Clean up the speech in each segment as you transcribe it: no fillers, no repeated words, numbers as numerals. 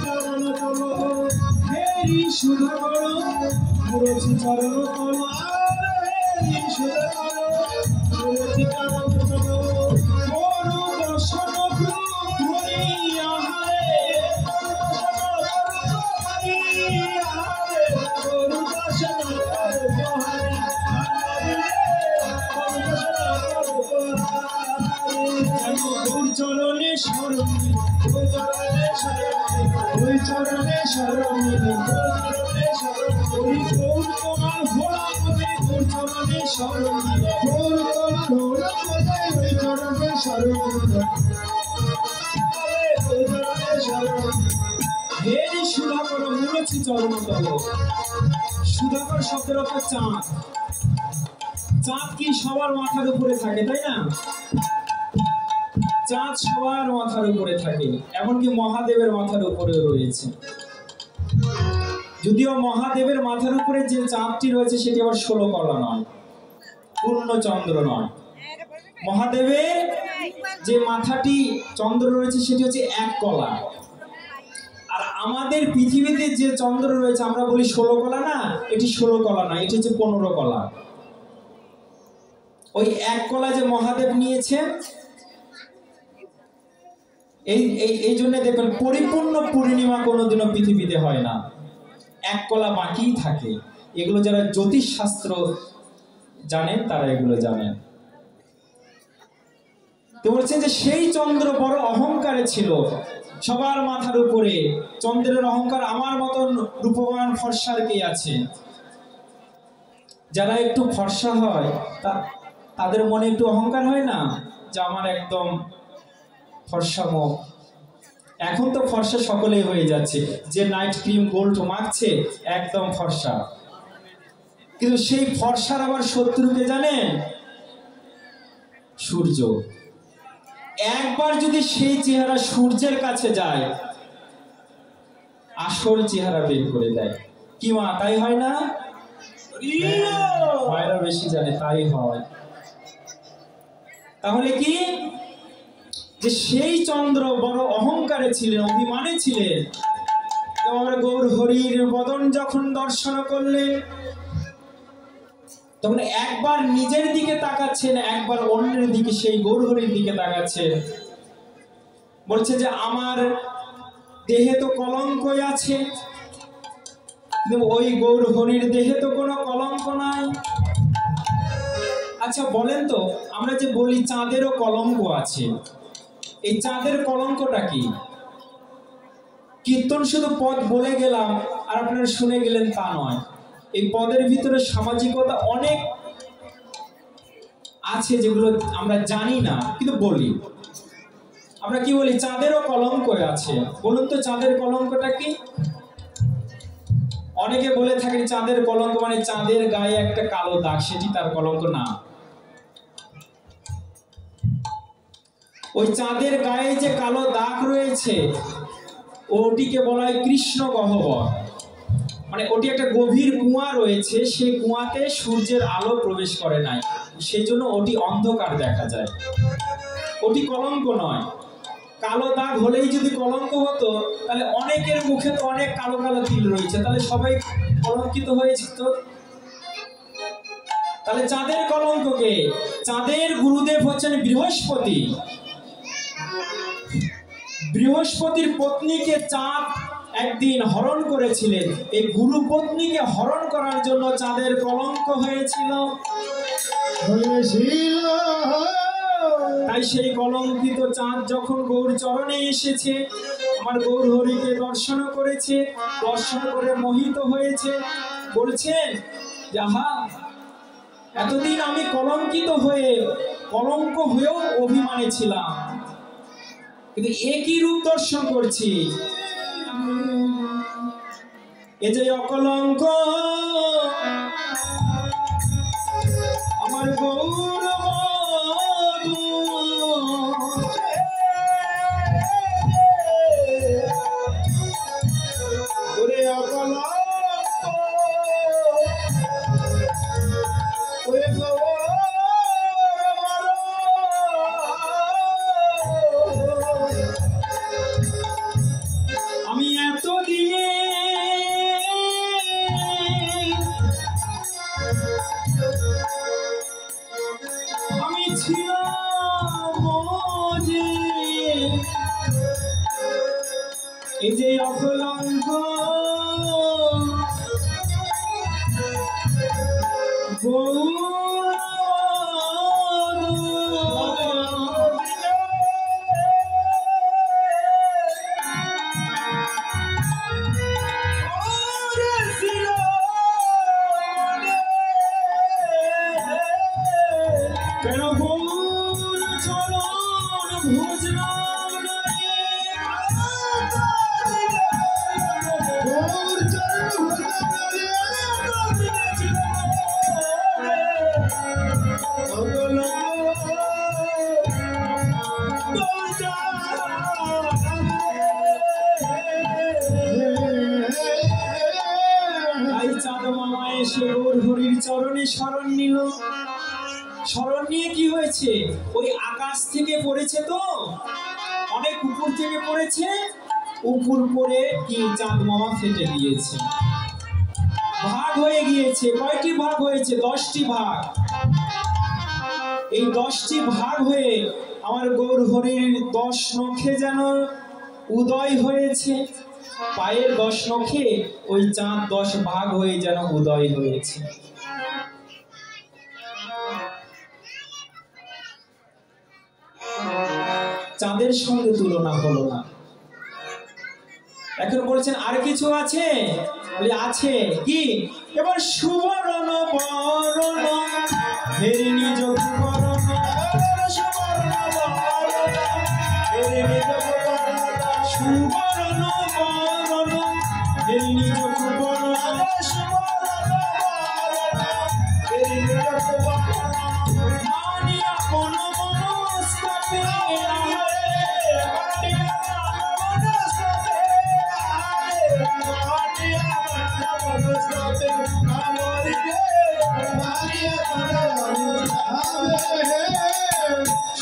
চরণ তল হেরি সুধা করো মুরছি চরণ তল হেরি সুধা করো মুরছি চরণ তল করু দর্শন ধরি আহারে করু দর্শন চরণে শরণ ওই চরণে শরণ ওই গৌর তোমার ভোলা মনে তোর চরণে শরণ গৌর তোমার ভোলা মনে ওই চরণে শরণ হেরি সুধাকর মুরছি চরণ তল। সুধাকর শব্দের অর্থ চাঁদ। চাঁদ কি সবার মাথার উপরে থাকে, তাই না? চাঁদ সবার মাথার উপরে থাকে, এমনকি মহাদেবের মাথার উপরে রয়েছে। যদিও মহাদেবের মাথার উপরে যে চাঁদটি রয়েছে সেটি আবার 16 কলা নয়, পূর্ণ চন্দ্র নয়। মহাদেবের যে মাথাটি চন্দ্র রয়েছে সেটি হচ্ছে 1 কলা। আর আমাদের পৃথিবীতে যে চন্দ্র রয়েছে আমরা বলি 16 কলা না, এটি 16 কলা না, এটি হচ্ছে 15 কলা। ওই 1 কলা যে মহাদেব নিয়েছে, এই জন্য দেখবেন পরিপূর্ণ পূর্ণিমা কোনোদিনও পৃথিবীতে হয় না, 1 কলা বাকিই থাকে। এগুলো যারা জ্যোতিষ শাস্ত্র জানেন তারা এগুলো জানেন। তো বলছেন যে সেই চন্দ্র বড় অহংকারে ছিল, সবার মাথার উপরে। চন্দ্রের অহংকার আমার মতন রূপবান ফর্সার কে আছে? যারা একটু ফর্সা হয় তাদের মনে একটু অহংকার হয় না, যে আমার একদম ফর্সা মুখ। এখন তো ফর্সা সকলেই হয়ে যাচ্ছে, যে নাইট ক্রিম গোল্ড মাখছে একদম ফর্সা। কিন্তু সেই ফর্সার আবার শত্রুকে জানেন? সূর্য। একবার যদি সেই চেহারা সূর্যের কাছে যায়, আসল চেহারা বের করে দেয়। কি মা, তাই হয় না? মায়েরা বেশি জানে, তাই হয়। তাহলে কি, যে সেই চন্দ্র বড় অহংকারে ছিলেন, অভিমানে ছিলেন। আমরা গৌর হরির বদন যখন দর্শন করলেন, তখন একবার নিজের দিকে তাকাচ্ছেন, একবার অন্যের দিকে, সেই গৌর হরির দিকে তাকাচ্ছেন। বলছে যে আমার দেহে তো কলঙ্কই আছে, কিন্তু ওই গৌর হরির দেহে তো কোনো কলঙ্ক নাই। আচ্ছা বলেন তো, আমরা যে বলি চাঁদেরও কলঙ্ক আছে, এই চাঁদের কলঙ্কটা কি? কীর্তন শুধু পদ বলে গেলাম আর আপনারা শুনে গেলেন তা নয়। এই পদের ভিতরে সামাজিকতা অনেক আছে যেগুলো আমরা জানি না, কিন্তু বলি। আমরা কি বলি? চাঁদেরও কলঙ্ক আছে। বলুন তো চাঁদের কলঙ্কটা কি? অনেকে বলে থাকেন চাঁদের কলঙ্ক মানে চাঁদের গায়ে একটা কালো দাগ, সেটি তার কলঙ্ক না। ওই চাঁদের গায়ে যে কালো দাগ রয়েছে ওটিকে বলা হয় কৃষ্ণ গহ্বর। মানে ওটি একটা গভীর কুয়া রয়েছে, সেই কুয়াতে সূর্যের আলো প্রবেশ করে নাই, সেই জন্য ওটি অন্ধকার দেখা যায়। ওটি কলঙ্ক নয়। কালো দাগ হলেই যদি কলঙ্ক হতো তাহলে অনেকের মুখে তো অনেক কালো কালো তিল রয়েছে, তাহলে সবাই কলঙ্কিত হয়েছে। তো তাহলে চাঁদের কলঙ্ককে, চাঁদের গুরুদেব হচ্ছেন বৃহস্পতি। বৃহস্পতির পত্নীকে চাঁদ একদিন হরণ করেছিলেন। এই গুরু পত্নীকে হরণ করার জন্য চাঁদের কলঙ্ক হয়েছিল। তাই সেই কলঙ্কিত চাঁদ যখন গৌর চরণে এসেছে, আমার গৌর হরিকে দর্শন করেছে, দর্শন করে মোহিত হয়েছে। বলছেন যাহা এতদিন আমি কলঙ্কিত হয়ে, কলঙ্ক হয়েও অভিমানে ছিলাম, কিন্তু একই রূপ দর্শন করছি। এ যে অকলঙ্ক আমার গৌর ওরে অকলঙ্ক ওরে আমি এই যে অকলঙ্ক কেন গৌর চরণ ভুজলাম তাই চাঁদ মামা এসে গৌর হরির চরণে শরণ নিল। শরণ নিয়ে কি হয়েছে? ওই আকাশ থেকে পড়েছে, তো অনেক উপর থেকে পড়েছে, উপর পড়ে কি চাঁদ মামা ফেটে গিয়েছে, ভাগ হয়ে গিয়েছে। কয়টি ভাগ হয়েছে? 10টি ভাগ। এই 10টি ভাগ হয়ে আমার গৌর হরির 10 নখে যেন উদয় হয়েছে। পায়ের 10 নখে ওই চাঁদ 10 ভাগ হয়ে যেন উদয় হয়েছে। চাঁদের সঙ্গে তুলনা হলো না। এখন বলছেন আর কিছু আছে? বলে আছে। কি? এবার সুবর্ণ বরণ হেরি নিজ বরণ, সুবর্ণ বরণ হেরি নিজ বরণ, সুবর্ণ বরণ হেরি নিজ বরণ, সুবর্ণ বরণ হেরি নিজ বরণ, মানিয়া কোন মনস্তাপে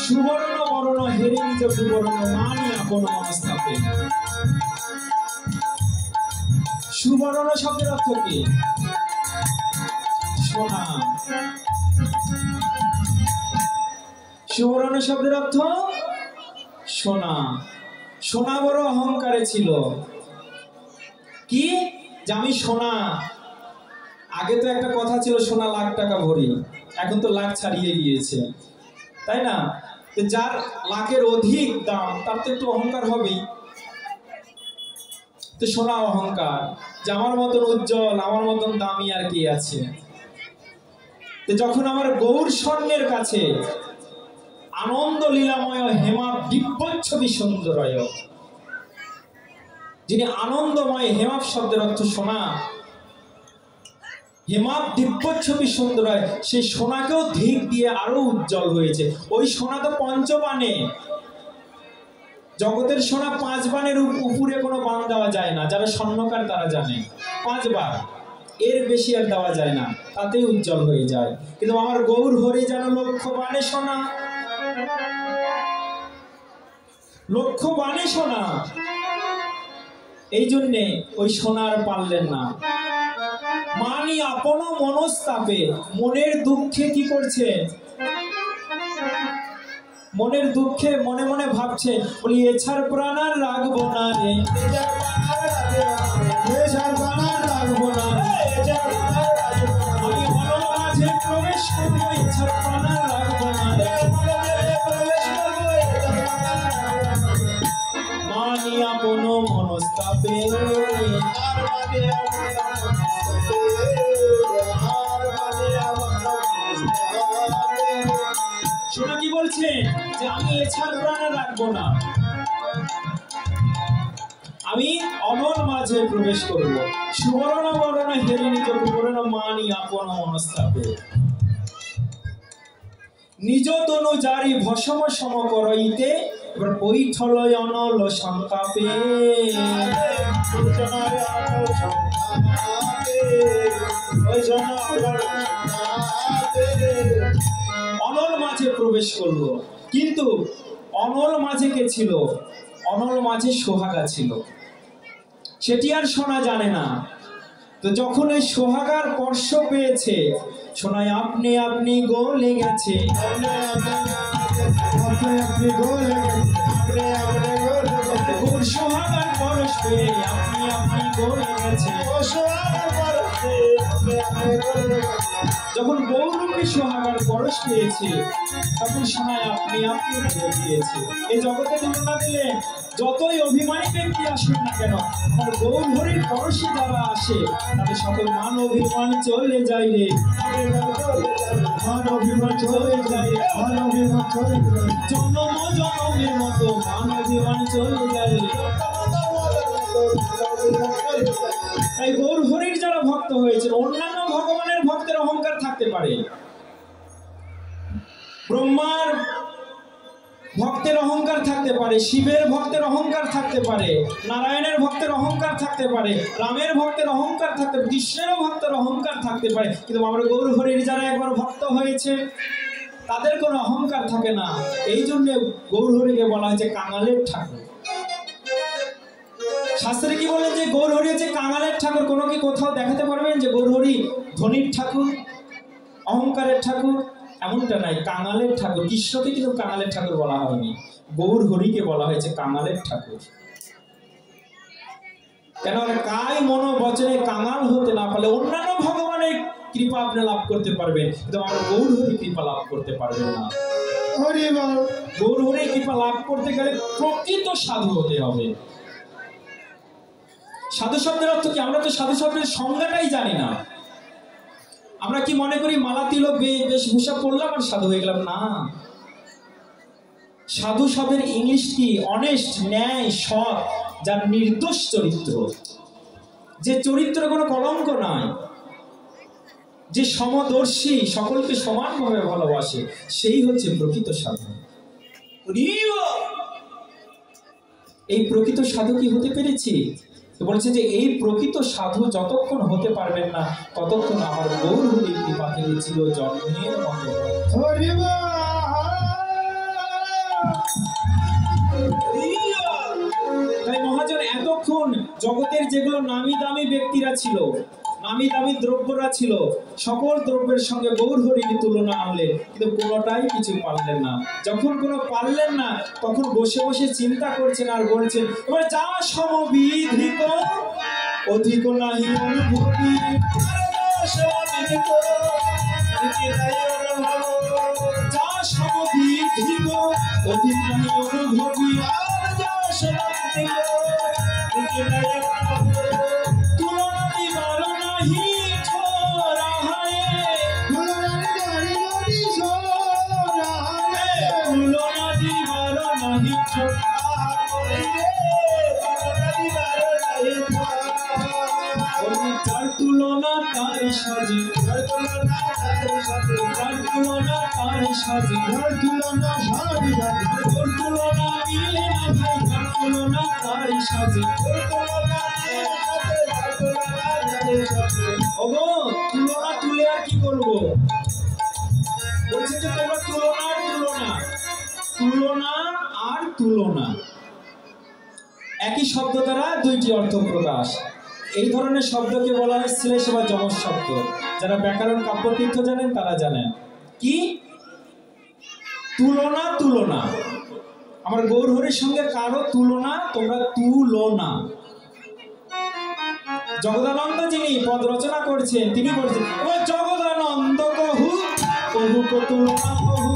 সুবর্ণ বরণ হেরে নিজ সুবর্ণ মানিয়া কোন মনস্তাপে। সুবর্ণ শব্দের অর্থ কি? সোনা। সুবর্ণ শব্দের অর্থ সোনা। সোনা বড় অহংকারে ছিল। কি? যে আমি সোনা। আগে তো একটা কথা ছিল সোনা লাখ টাকা ভরি, এখন তো লাখ ছাড়িয়ে গিয়েছে, তাই না? তো যার লাখের অধিক দাম তার তো একটু অহংকার হবেই। তো সোনা অহংকার, যে আমার মতন উজ্জ্বল, আমার মতন দামি আর কি আছে। তো যখন আমার গৌর স্বর্ণের কাছে আনন্দ লীলাময় হেমা দিব্যচ্ছবি সুন্দরয়, যিনি আনন্দময়, হেমাব শব্দের অর্থ সোনা, হেমাব দিব্যচ্ছবি সুন্দরয়, সেই সোনাকেও ধিক দিয়ে আরো উজ্জ্বল হয়েছে। ওই সোনা তো পঞ্চবাণে। জগতের সোনা 5 বাণের উপরে কোনো বাণ দেওয়া যায় না, যারা স্বর্ণকার তারা জানে। 5 বার, এর বেশি আর দেওয়া যায় না, তাতেই উজ্জ্বল হয়ে যায়। কিন্তু আমার গৌর হরি যেন 1,00,000 বাণে সোনা, 1,00,000 বাণে সোনা। এই জন্যে ওই সোনার পারলেন না। মানি আপন মনস্তাপে, মনের দুঃখে কি করছে? মনের দুঃখে মনে মনে ভাবছে, বলি এছাড় প্রাণ আর রাখবো না রে, এছাড় প্রাণ আর রাখবো না, আমি মনের মাঝে প্রবেশ করবো, এছাড় প্রাণ আর রাখবো না রে, মানি আপন মনস্তাপে। শোনা কি বলছে? যে আমি এছাড় প্রাণ রাখবো না, আমি অনল মাঝে প্রবেশ করব। সুবর্ণ বরণ হেরি নিজ বরণ মানি আপন মনস্তাপে। নিজ তনু জারি ভস্ম সম করইতে, এবার বৈঠলয় অনল সংতাপে। অনল মাঝে প্রবেশ করলো, কিন্তু অনল মাঝে কে ছিল? অনল মাঝে সোহাগা ছিল, সেটি আর সোনা জানে না। তো যখন এই সোহাগার স্পর্শ পেয়েছে, সোনায় আপনি আপনি গলে গেছে, আপনি আপনি গলে গেছে, যখন সোহাগার পরশ পেয়ে আপনি আপনি গলে গেছে, যখন গৌরূপী সোহাগার পরশ পেয়েছে তখন শোনায় আপনি আপনি গলে গিয়েছে। এই জগতে তুলনা দিলেন যতই অভিমানী ব্যক্তি আসুন না কেন, আমার গৌর হরির পরশে যারা আসে তাদের সকল মান অভিমান চলে যায় রে, মান অভিমান চলে যায়, মান অভিমান চলে যায়, জন্ম জন্মের মতো মান অভিমান চলে যায় রে। তাই গৌর হরির যারা ভক্ত হয়েছে, অন্যান্য ভগবানের ভক্তের অহংকার থাকতে পারে, ব্রহ্মার ভক্তের অহংকার থাকতে পারে, শিবের ভক্তের অহংকার থাকতে পারে, নারায়ণের ভক্তের অহংকার থাকতে পারে, রামের ভক্তের অহংকার থাকতে পারে, কৃষ্ণের ভক্তের অহংকার থাকতে পারে, কিন্তু আমরা গৌর হরির যারা একবার ভক্ত হয়েছে তাদের কোনো অহংকার থাকে না। এই জন্য গৌর হরিকে বলা হয়েছে কাঙালের ঠাকুর। শাস্ত্রে কি বলেন যে গৌর হরি হচ্ছে কাঙালের ঠাকুর? কোনো কি কোথাও দেখাতে পারবেন যে গৌর হরি ধনির ঠাকুর, অহংকারের ঠাকুর? এমনটা নাই, কাঙালের ঠাকুর। কৃষ্ণকে কিন্তু কাঙালের ঠাকুর বলা হয়নি, গৌর হরিকে বলা হয়েছে কাঙালের ঠাকুর। কেন? কায় মনো বচনে কাঙাল হতে না পারলে অন্যান্য ভগবানের কৃপা আপনি লাভ করতে পারবেন, কিন্তু আমরা গৌর হরি কৃপা লাভ করতে পারবেন না। গৌর হরির কৃপা লাভ করতে গেলে প্রকৃত সাধু হতে হবে। সাধু শব্দের অর্থ কি? আমরা তো সাধু শব্দের সংজ্ঞাটাই জানি না। আমরা কি মনে করি মালা তিলক বেশভূষা পড়লাম আর সাধু হয়ে গেলাম? না, সাধু শব্দের ইংলিশ কি? অনেস্ট, ন্যায়, সৎ, যার নির্দোষ চরিত্র, যে চরিত্র কোনো কলঙ্ক নাই, যে সমদর্শী, সকলকে সমানভাবে ভালোবাসে, সেই হচ্ছে প্রকৃত সাধু। এই প্রকৃত সাধু কি হতে পেরেছি? তো বলছে যে এই প্রকৃত সাধু যতক্ষণ হতে পারবেন না ততক্ষণ আমার গৌর হরির কৃপা থেকে চির জন্মের মতো। তাই মহাজন এতক্ষণ জগতের যেগুলো নামি দামি ব্যক্তিরা ছিল, নামি দামি দ্রব্যরা ছিল, সকল দ্রব্যের সঙ্গে গৌর হরির তুলনা আনলেন, কিন্তু কোনোটাই কিছু পারলেন না। যখন কোনো পারলেন না তখন বসে বসে চিন্তা করছেন আর বলছেন, এবার যা সমবিধিক অধিক নাহি অনুভূতি, যা সমবিধিক অধিক নাহি অনুভূতি, তুলনা দিবার নাহি ছোরা হায়, তুলনা দিবার নাহি ছোরা, যার তুলনা তার সাজে, যার তুলনা তার সাজে, যার তুলনা সাজে, তোর তুলনা মিলে না ভাই, যার তুলনা তার সাজে। ওগো তুলনা তুলে আর কি করবো? বলছে যে তোমরা তুলনা আর তুলনা, তুলনা আর তুলনা একই শব্দ দ্বারা দুইটি অর্থ প্রকাশ। এই ধরনের শব্দকে বলা হয় শ্লেষ বা যমজ শব্দ। যারা ব্যাকরণ কাব্যতীর্থ জানেন তারা জানেন কি তুলনা। তুলনা আমার গৌর হরির সঙ্গে কারো তুলনা তোমরা তুলো না। জগদানন্দ যিনি পদ রচনা করছেন তিনি বলছেন, ও জগদানন্দ কহু কহু কো তুলনা কহু,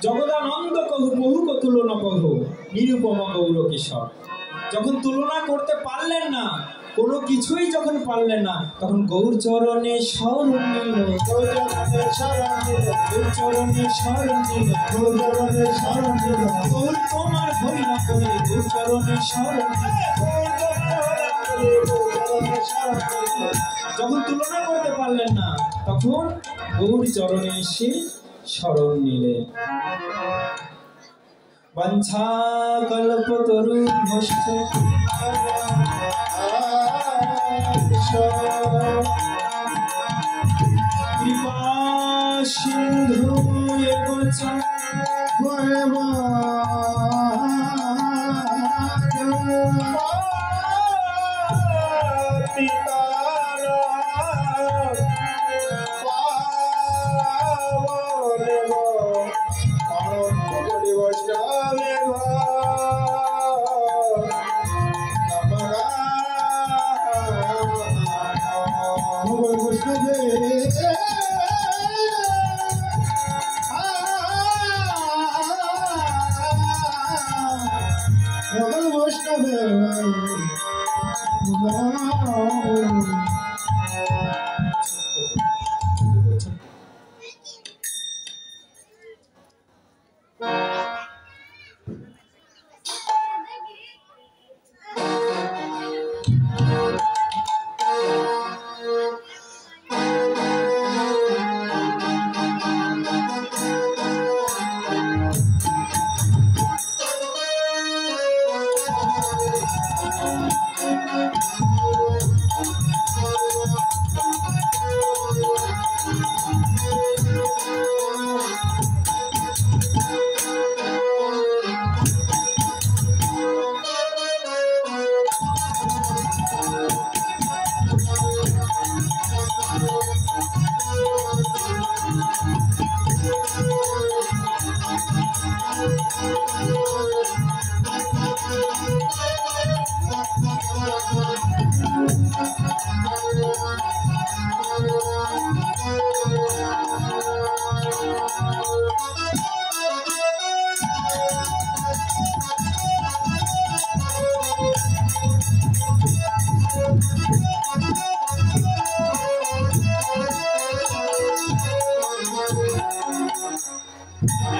জগদানন্দ কহু বহু কো তুলনা কহু নিরুপমা গৌর কিশোর। যখন তুলনা করতে পারলেন না, কোনো কিছুই যখন পারলেন না, তখন গৌর চরণে শরণ নিল, গৌর চরণে শরণ নিল, গৌর তোমার ভয় না করে গৌর চরণে শরণ নিল। যখন তুলনা করতে পারলেন না তখন গৌর চরণে এসে শরণ নিলেন। বাঞ্ছা কল্পতরুভ্যশ্চ कृपा सिंधु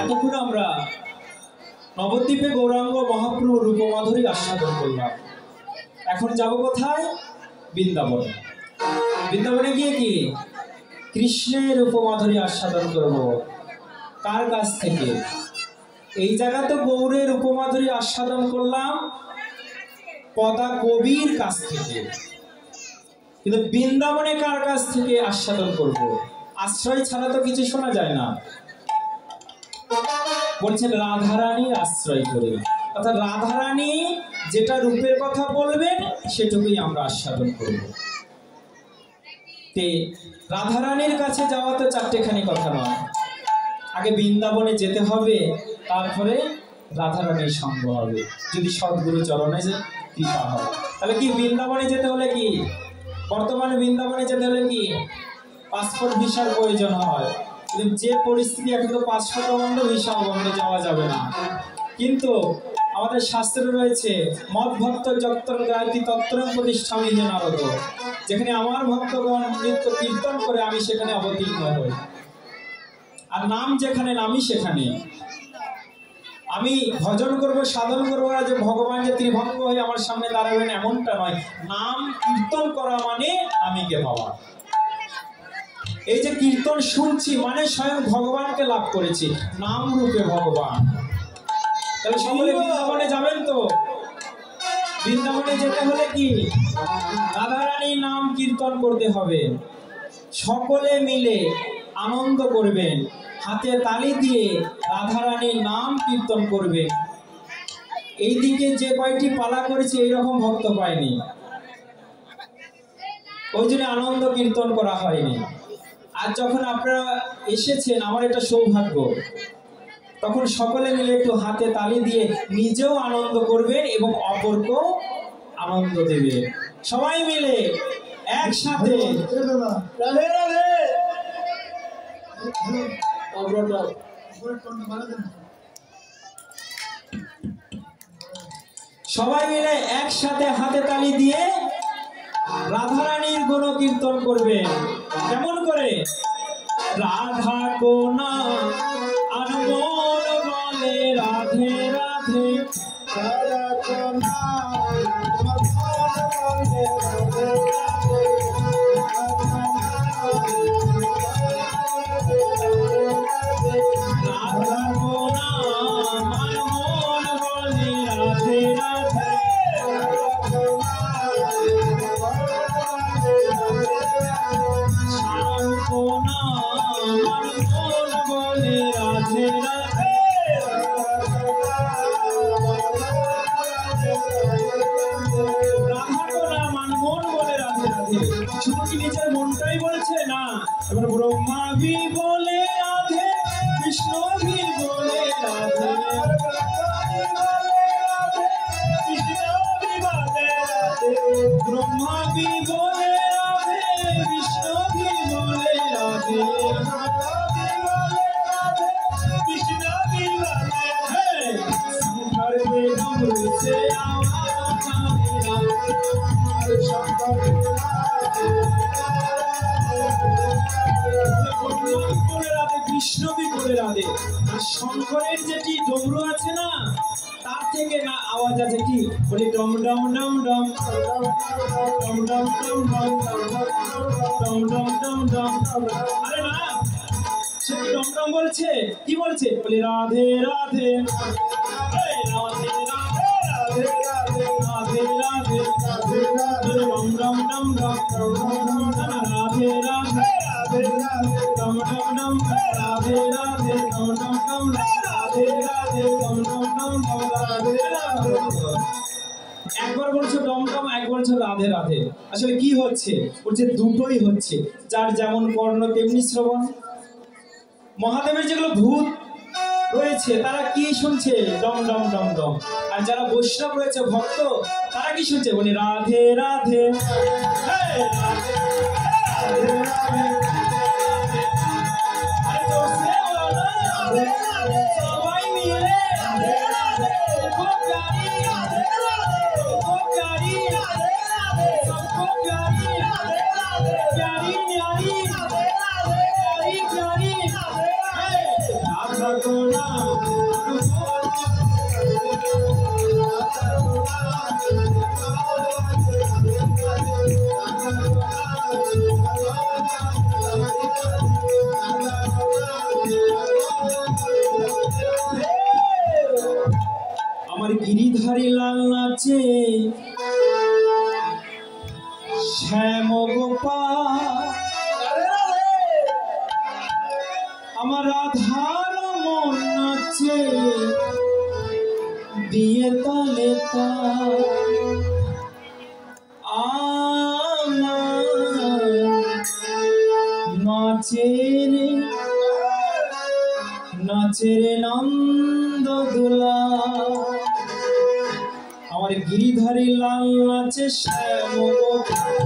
এতক্ষণ আমরা নবদ্বীপে গৌরাঙ্গ মহাপ্রভু রূপমাধুরী আস্বাদন করলাম। এখন যাব কোথায়? বৃন্দাবনে। বৃন্দাবনে গিয়ে কি কৃষ্ণের রূপমাধুরী আস্বাদন করব। কার কাছ থেকে? এই জায়গা তো গৌরের রূপমাধুরী আস্বাদন করলাম পদা কবির কাছ থেকে, কিন্তু বৃন্দাবনে কার কাছ থেকে আস্বাদন করব? আশ্রয় ছাড়া তো কিছু শোনা যায় না। বলছেন রাধারানীর আশ্রয় করে, অর্থাৎ রাধারানী যেটা রূপের কথা বলবেন সেটুকুই আমরা আস্বাদন করব। তে রাধারানীর কাছে যাওয়া তো চারটেখানি কথা নয়, আগে বৃন্দাবনে যেতে হবে, তারপরে রাধারানীর সঙ্গ হবে, যদি সদ্গুরু চরণে যে কৃপা হয়। তাহলে কি বৃন্দাবনে যেতে হলে কি, বর্তমানে বৃন্দাবনে যেতে হলে কি পাসপোর্ট ভিসার প্রয়োজন হয়। কিন্তু যে পরিস্থিতি, এখন তো পাসপোর্ট বন্ধ, ভিসা বন্ধ, যাওয়া যাবে না। কিন্তু আমাদের শাস্ত্রে রয়েছে মদ ভক্ত যত্র গায়তি তত্র প্রতিষ্ঠামি যে নারদ, যেখানে আমার ভক্তগণ নৃত্য কীর্তন করে আমি সেখানে অবতীর্ণ হই। আর নাম যেখানে নামি সেখানে আমি ভজন করব, সাধন করবো না যে ভগবান যে ত্রিভঙ্গ হয়ে আমার সামনে দাঁড়াবেন এমনটা নয়। নাম কীর্তন করা মানে আমিকে পাওয়া। এই যে কীর্তন শুনছি মানে স্বয়ং ভগবানকে লাভ করেছি, নাম রূপে ভগবান। তাহলে সকলে বৃন্দাবনে যাবেন তো? বৃন্দাবনে যেতে হলে কি রাধারানী নাম কীর্তন করতে হবে। সকলে মিলে আনন্দ করবেন, হাতে তালি দিয়ে রাধারানীর নাম কীর্তন করবেন। এইদিকে যে কয়টি পালা করেছে এইরকম ভক্ত পায়নি, ওই জন্য আনন্দ কীর্তন করা হয়নি। আর যখন আপনারা এসেছেন, আমার এটা সৌভাগ্য, তখন সকলে মিলে একটু হাতে তালি দিয়ে নিজেও আনন্দ করবেন এবং অপরকেও আনন্দ দেবেন। সবাই মিলে একসাথে সবাই মিলে একসাথে হাতে তালি দিয়ে রাধারানীর গুণ কীর্তন করবেন। কেমন করে? রাধা কোনা আনমোল বলে রাধে রাধে, রাধা কোনা বলে রাধে রাধে, রাধা কোনা আনমোল বলে রাধে রাধে, থাকো না আমার মন বলে রাধে রাধে। রাধাকো না আমার মন বলে রাধে রাধে। শুধু কি নিজের মনটাই বলছে না, এবার ব্রহ্মা ভি বলে রাধে, বিষ্ণু ভি বলে রাধে, ব্রহ্মা ভি বলে রাধে, বিষ্ণু ভি বলে রাধে, কৃষ্ণ ভি বলে হে শঙ্কর কে डमरू से आवाज आवे शंकर বলে রাধে, কৃষ্ণ ভি বলে রাধে। আর শঙ্করের যেটি ডমরু আছে না, তার থেকে না আওয়াজ আছে কি বলি ডম ডম ডম ডম ডম ডম ডম ডম ডম ডম ডম ডম। আরে না, সে কি ডম ডম বলছে, কি বলছে বলি রাধে রাধে রাধে রাধে রাধে রাধে রাধে ডম ডম ডম ডম রাধে রাধে ডম ডম ডম রাধে রাধে ডম ডম ডম রাধে রাধে ডম ডম ডম রাধে রাধে। একবার বলছো ডমডম, একবার বলছো রাধে রাধে। আসলে কি হচ্ছে বলছে দুটোই হচ্ছে, যার যেমন কর্ণ তেমনি শ্রবণ। মহাদেবের যেগুলো ভূত রয়েছে তারা কি শুনছে ডম ডম ডম ডম, আর যারা বৈষ্ণব রয়েছে ভক্ত তারা কি শুনছে বলে রাধে রাধে সবাই মিলে আমার গিরিধারী লাল নাচে শ্যাম গোপাল, আমার রাধার মন নাচে দিয়ে তালে তাল। আমার নাচে রে নন্দ দুলা, আমার গিরিধারী লাল নাচে শ্যাম গোপাল।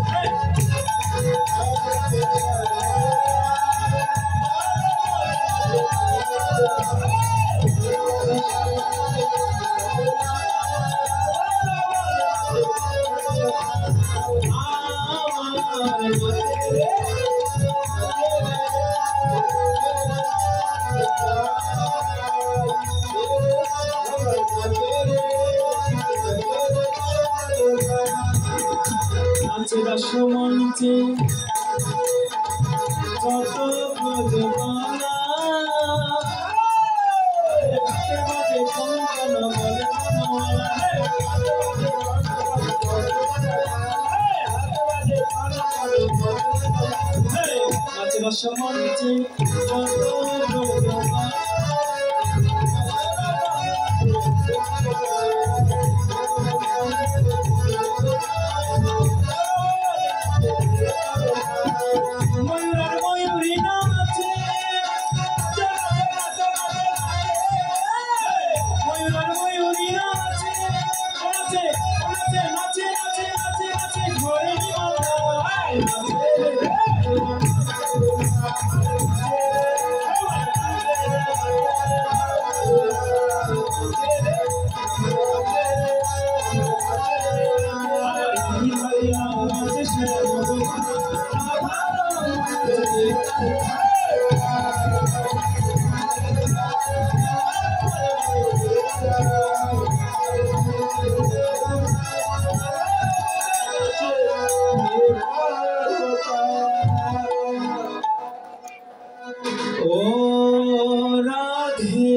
নাচে রসমঞ্চে কত ব্রজমালা, হাতে বাজে কঙ্কণ বলে মনোমালা, নাচে রসমঞ্চে কত ব্রজমালা। ময়ূর ময়ূরী নাচে, ময়ূর ময়ূরী নাচে, নাচে নাচে নাচে নাচে নাচে নাচে ঘরে ও রাধে,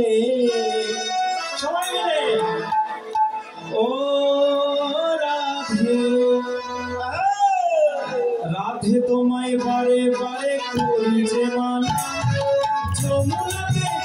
সবাই মিলে ও রাধে রাধে, তোমায় বারে বারে कोई जवान जमुना के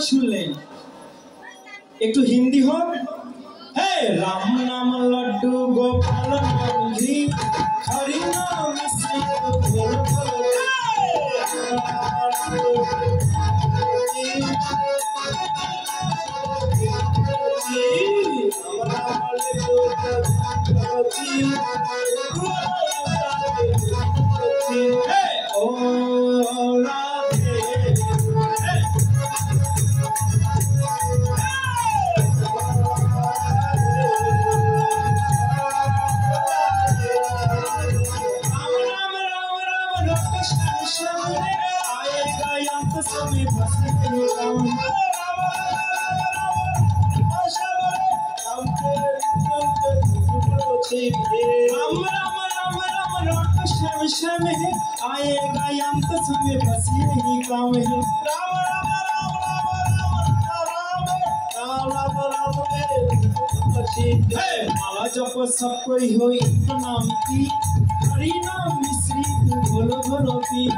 শুনলেন একটু হিন্দি হোক হে রাম নাম লड्डू গোপাল নন্দী হরি নাম মিশ্রি গোল आएगा अंत समय बस यही काम है राम राम राम राम राम राम माला जप सब कोई हो एक नाम की हरि नाम मिश्री बोलो बोलो की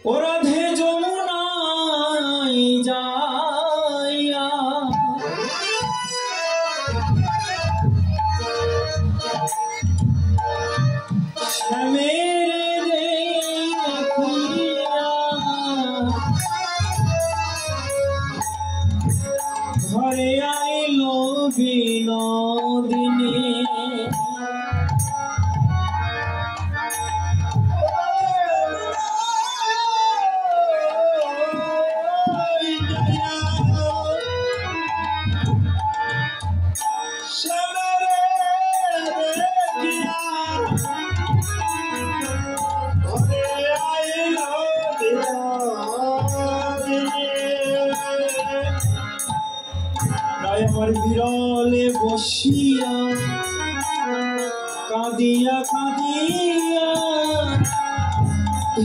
ওরাধে যমুনায় যায় ঘরে আইলো বিনোদিনী আমার বিরলে বসিয়া কাঁদিয়া কাঁদিয়া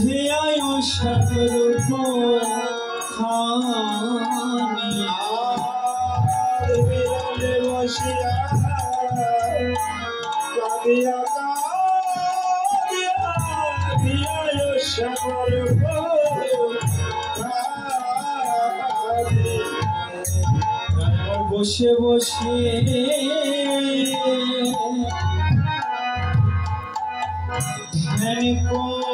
হে আয় সাগর খানি বিরলে বসিয়া কাঁদিয়া কাঁদিয়া হে আয় সাগর বসে বসে ধ্যান করিছে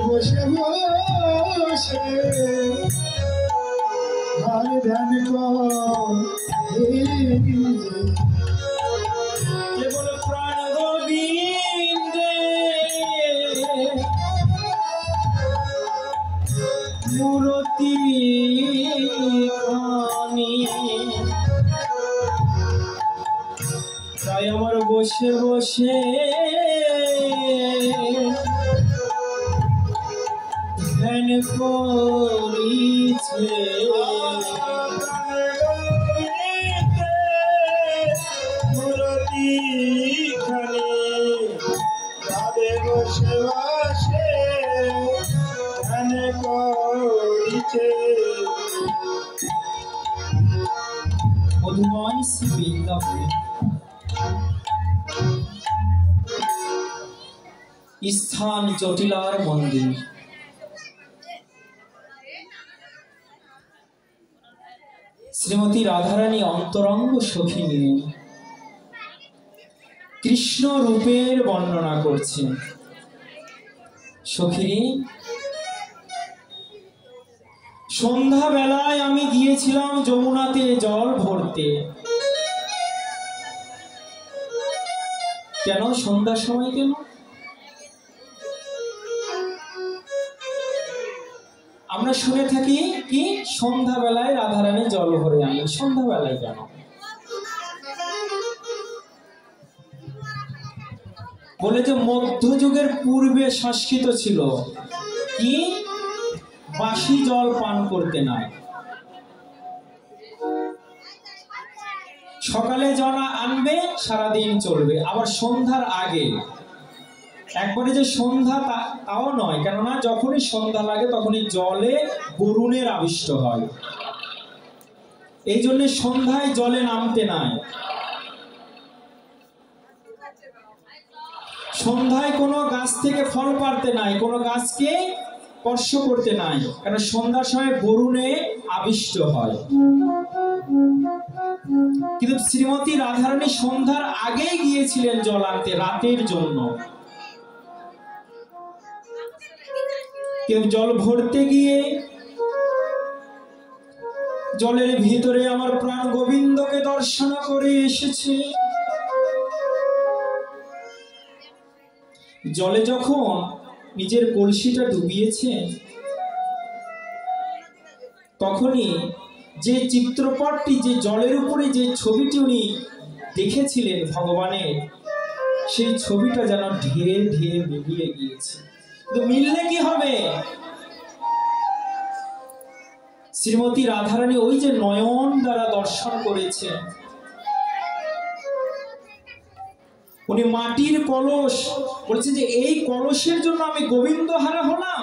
বসে বসে ধ্যান কেবল প্রাণ গোবিন্দে মূরতি তাই আমার বসে বসে ধ্যান করিছে মূরতি খানে তাদের বসে বসে ধ্যান করিছে মধুময় শ্রী বৃন্দাবনে স্থান জটিলার মন্দির শ্রীমতী রাধারানী অন্তরঙ্গ সখী নিয়ে কৃষ্ণ রূপের বর্ণনা করছেন। সখী, সন্ধ্যা বেলায় আমি গিয়েছিলাম যমুনাতে জল ভরতে। কেন সন্ধ্যার সময়? কেন? আমরা শুনে থাকি কি সন্ধ্যা বেলায় রাধারানী জল ভরে আনেন। সন্ধ্যা বেলায় কেন? বলে যে মধ্যযুগের পূর্বে সংস্কৃত ছিল কি বাসি জল পান করতে নাই। সকালে জল আনবে সারাদিন চলবে, আবার সন্ধ্যার আগে একবারে যে সন্ধ্যা তাও নয়, কেননা যখনই সন্ধ্যা লাগে তখনই জলে বরুণের আবিষ্ট হয়। এই জন্য সন্ধ্যায় জলে নামতে নাই। সন্ধ্যায় কোনো গাছ থেকে ফল পাড়তে নাই, কোনো গাছকে স্পর্শ করতে নাই, কারণ সন্ধ্যার সময় বরুণে আবিষ্ট হয়। কিন্তু শ্রীমতী রাধারানী সন্ধ্যার আগেই গিয়েছিলেন জল আনতে, রাতের জন্য। কেউ জল ভরতে গিয়ে জলের ভিতরে আমার প্রাণ গোবিন্দকে দর্শন করে এসেছে। জলে যখন নিজের কলসিটা ডুবিয়েছে, তখনই যে চিত্রপটটি, যে জলের উপরে যে ছবিটি উনি দেখেছিলেন ভগবানের, সেই ছবিটা যেন ধীরে ধীরে মিলিয়ে গিয়েছে। কিন্তু মিললে কি হবে? শ্রীমতী রাধারানী ওই যে নয়ন দ্বারা দর্শন করেছেন, উনি মাটির কলস বলছেন যে এই কলসের জন্য আমি গোবিন্দ হারা হলাম,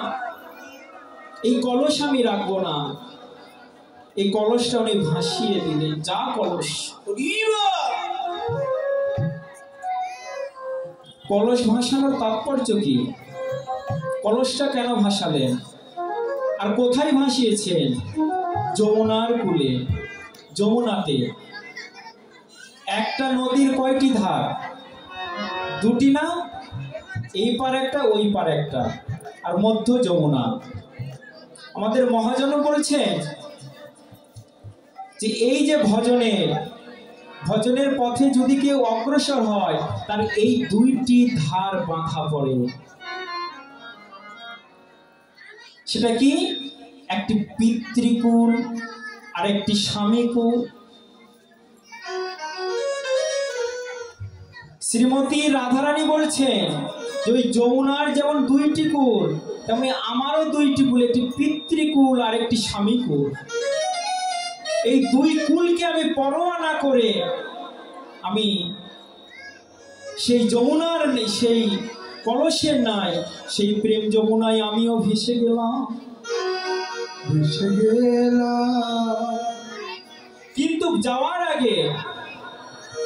এই কলস আমি রাখবো না। এই কলসটা উনি ভাসিয়ে দিলেন। যা কলস, কলস ভাসানোর তাৎপর্য কি? কলসটা কেন ভাসালেন আর কোথায় ভাসিয়েছেন? যমুনার কূলে, যমুনাতে একটা নদীর কয়টি ধার? দুটি না? এই পার একটা, ওই পার একটা, আর মধ্য যমুনা। আমাদের মহাজন বলছেন যে এই যে ভজনের পথে যদি কেউ অগ্রসর হয়, তার এই দুইটি ধার বাঁধা পড়ে। সেটা কি? একটি পিতৃকুল আর একটি স্বামীকুল। শ্রীমতী রাধারানী বলছেন যে ওই যমুনার যেমন দুইটি কুল, তেমনি আমারও দুইটি কুল, একটি পিতৃকুল আর একটি স্বামীকুল। এই দুই কুলকে আমি পরোয়া না করে আমি সেই যমুনার, সেই কলসের নাই, সেই প্রেম যমুনায় আমিও ভেসে গেলাম। কিন্তু যাওয়ার আগে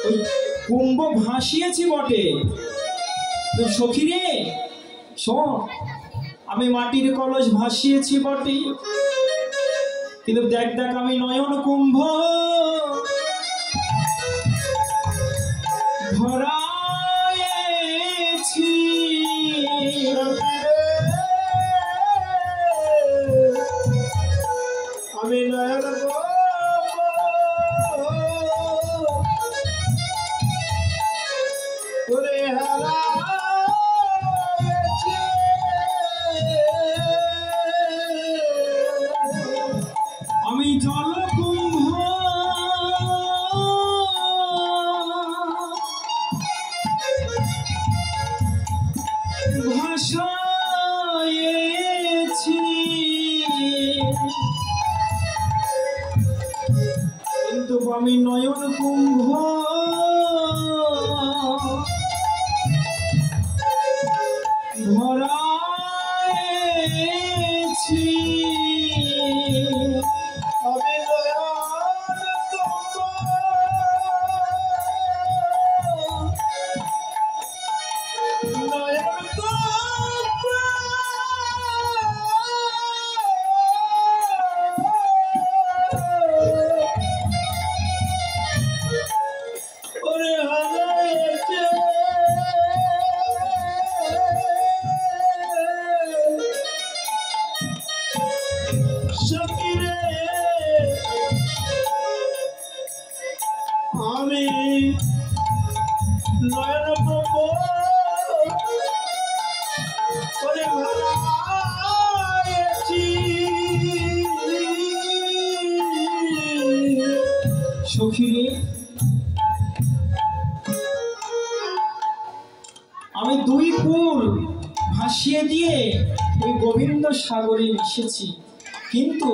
ওই কুম্ভ ভাসিয়েছি বটে, সখী রে শোন, আমি মাটির কলস ভাসিয়েছি বটে, কিন্তু দেখ দেখ আমি নয়ন কুম্ভ ভরায়েছি। আমি নয়ন আমি জলকুম্ভ ভাসায়েছি, কিন্তু আমি নয়ন কুম্ভ ভরায়েছি। আমি নয়ন কুম্ভ করে ভরায়েছি। সখী রে, আমি দুই কুল ভাসিয়ে দিয়ে ওই গোবিন্দ সাগরে মিশেছি, কিন্তু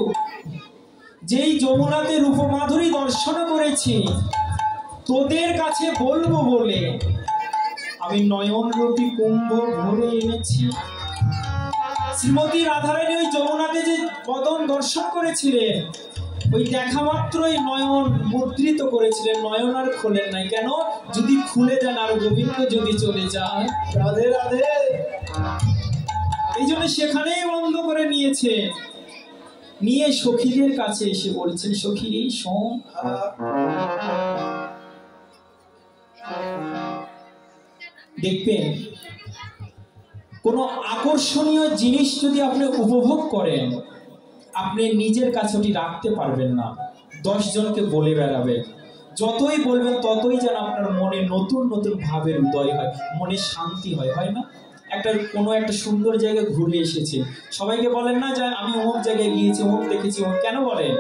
যেই যমুনাতে রূপমাধুরী দর্শন করেছি, তোদের কাছে বলবো বলে আমি নয়নরূপী কুম্ভ ভরে এনেছি। শ্রীমতী রাধারানী ওই যমুনাতে যে বদন দর্শন করেছিলেন, ওই দেখা মাত্রই নয়ন মুদ্রিত করেছিলেন, নয়ন আর খোলেন নাই। কেন? যদি খুলে যান আর গোবিন্দ যদি চলে যায়। রাধে রাধে। এই জন্য সেখানেই বন্ধ করে নিয়েছে, নিয়ে সখীদের কাছে এসে বলছেন, সখী রে শোন, দেখবেন কোন আকর্ষণীয় জিনিস যদি আপনি উপভোগ করেন, আপনি নিজের কাছে ওটি রাখতে পারবেন না, 10 জনকে বলে বেড়াবেন। যতই বলবেন ততই যেন আপনার মনে নতুন নতুন ভাবের উদয় হয়, মনে শান্তি হয়, হয় না? কোনো একটা সুন্দর জায়গায় ঘুরে এসেছে, সবাইকে বলেন না যে আমি অমুক জায়গায় গিয়েছি, অমুক দেখেছি। কেন বলেন?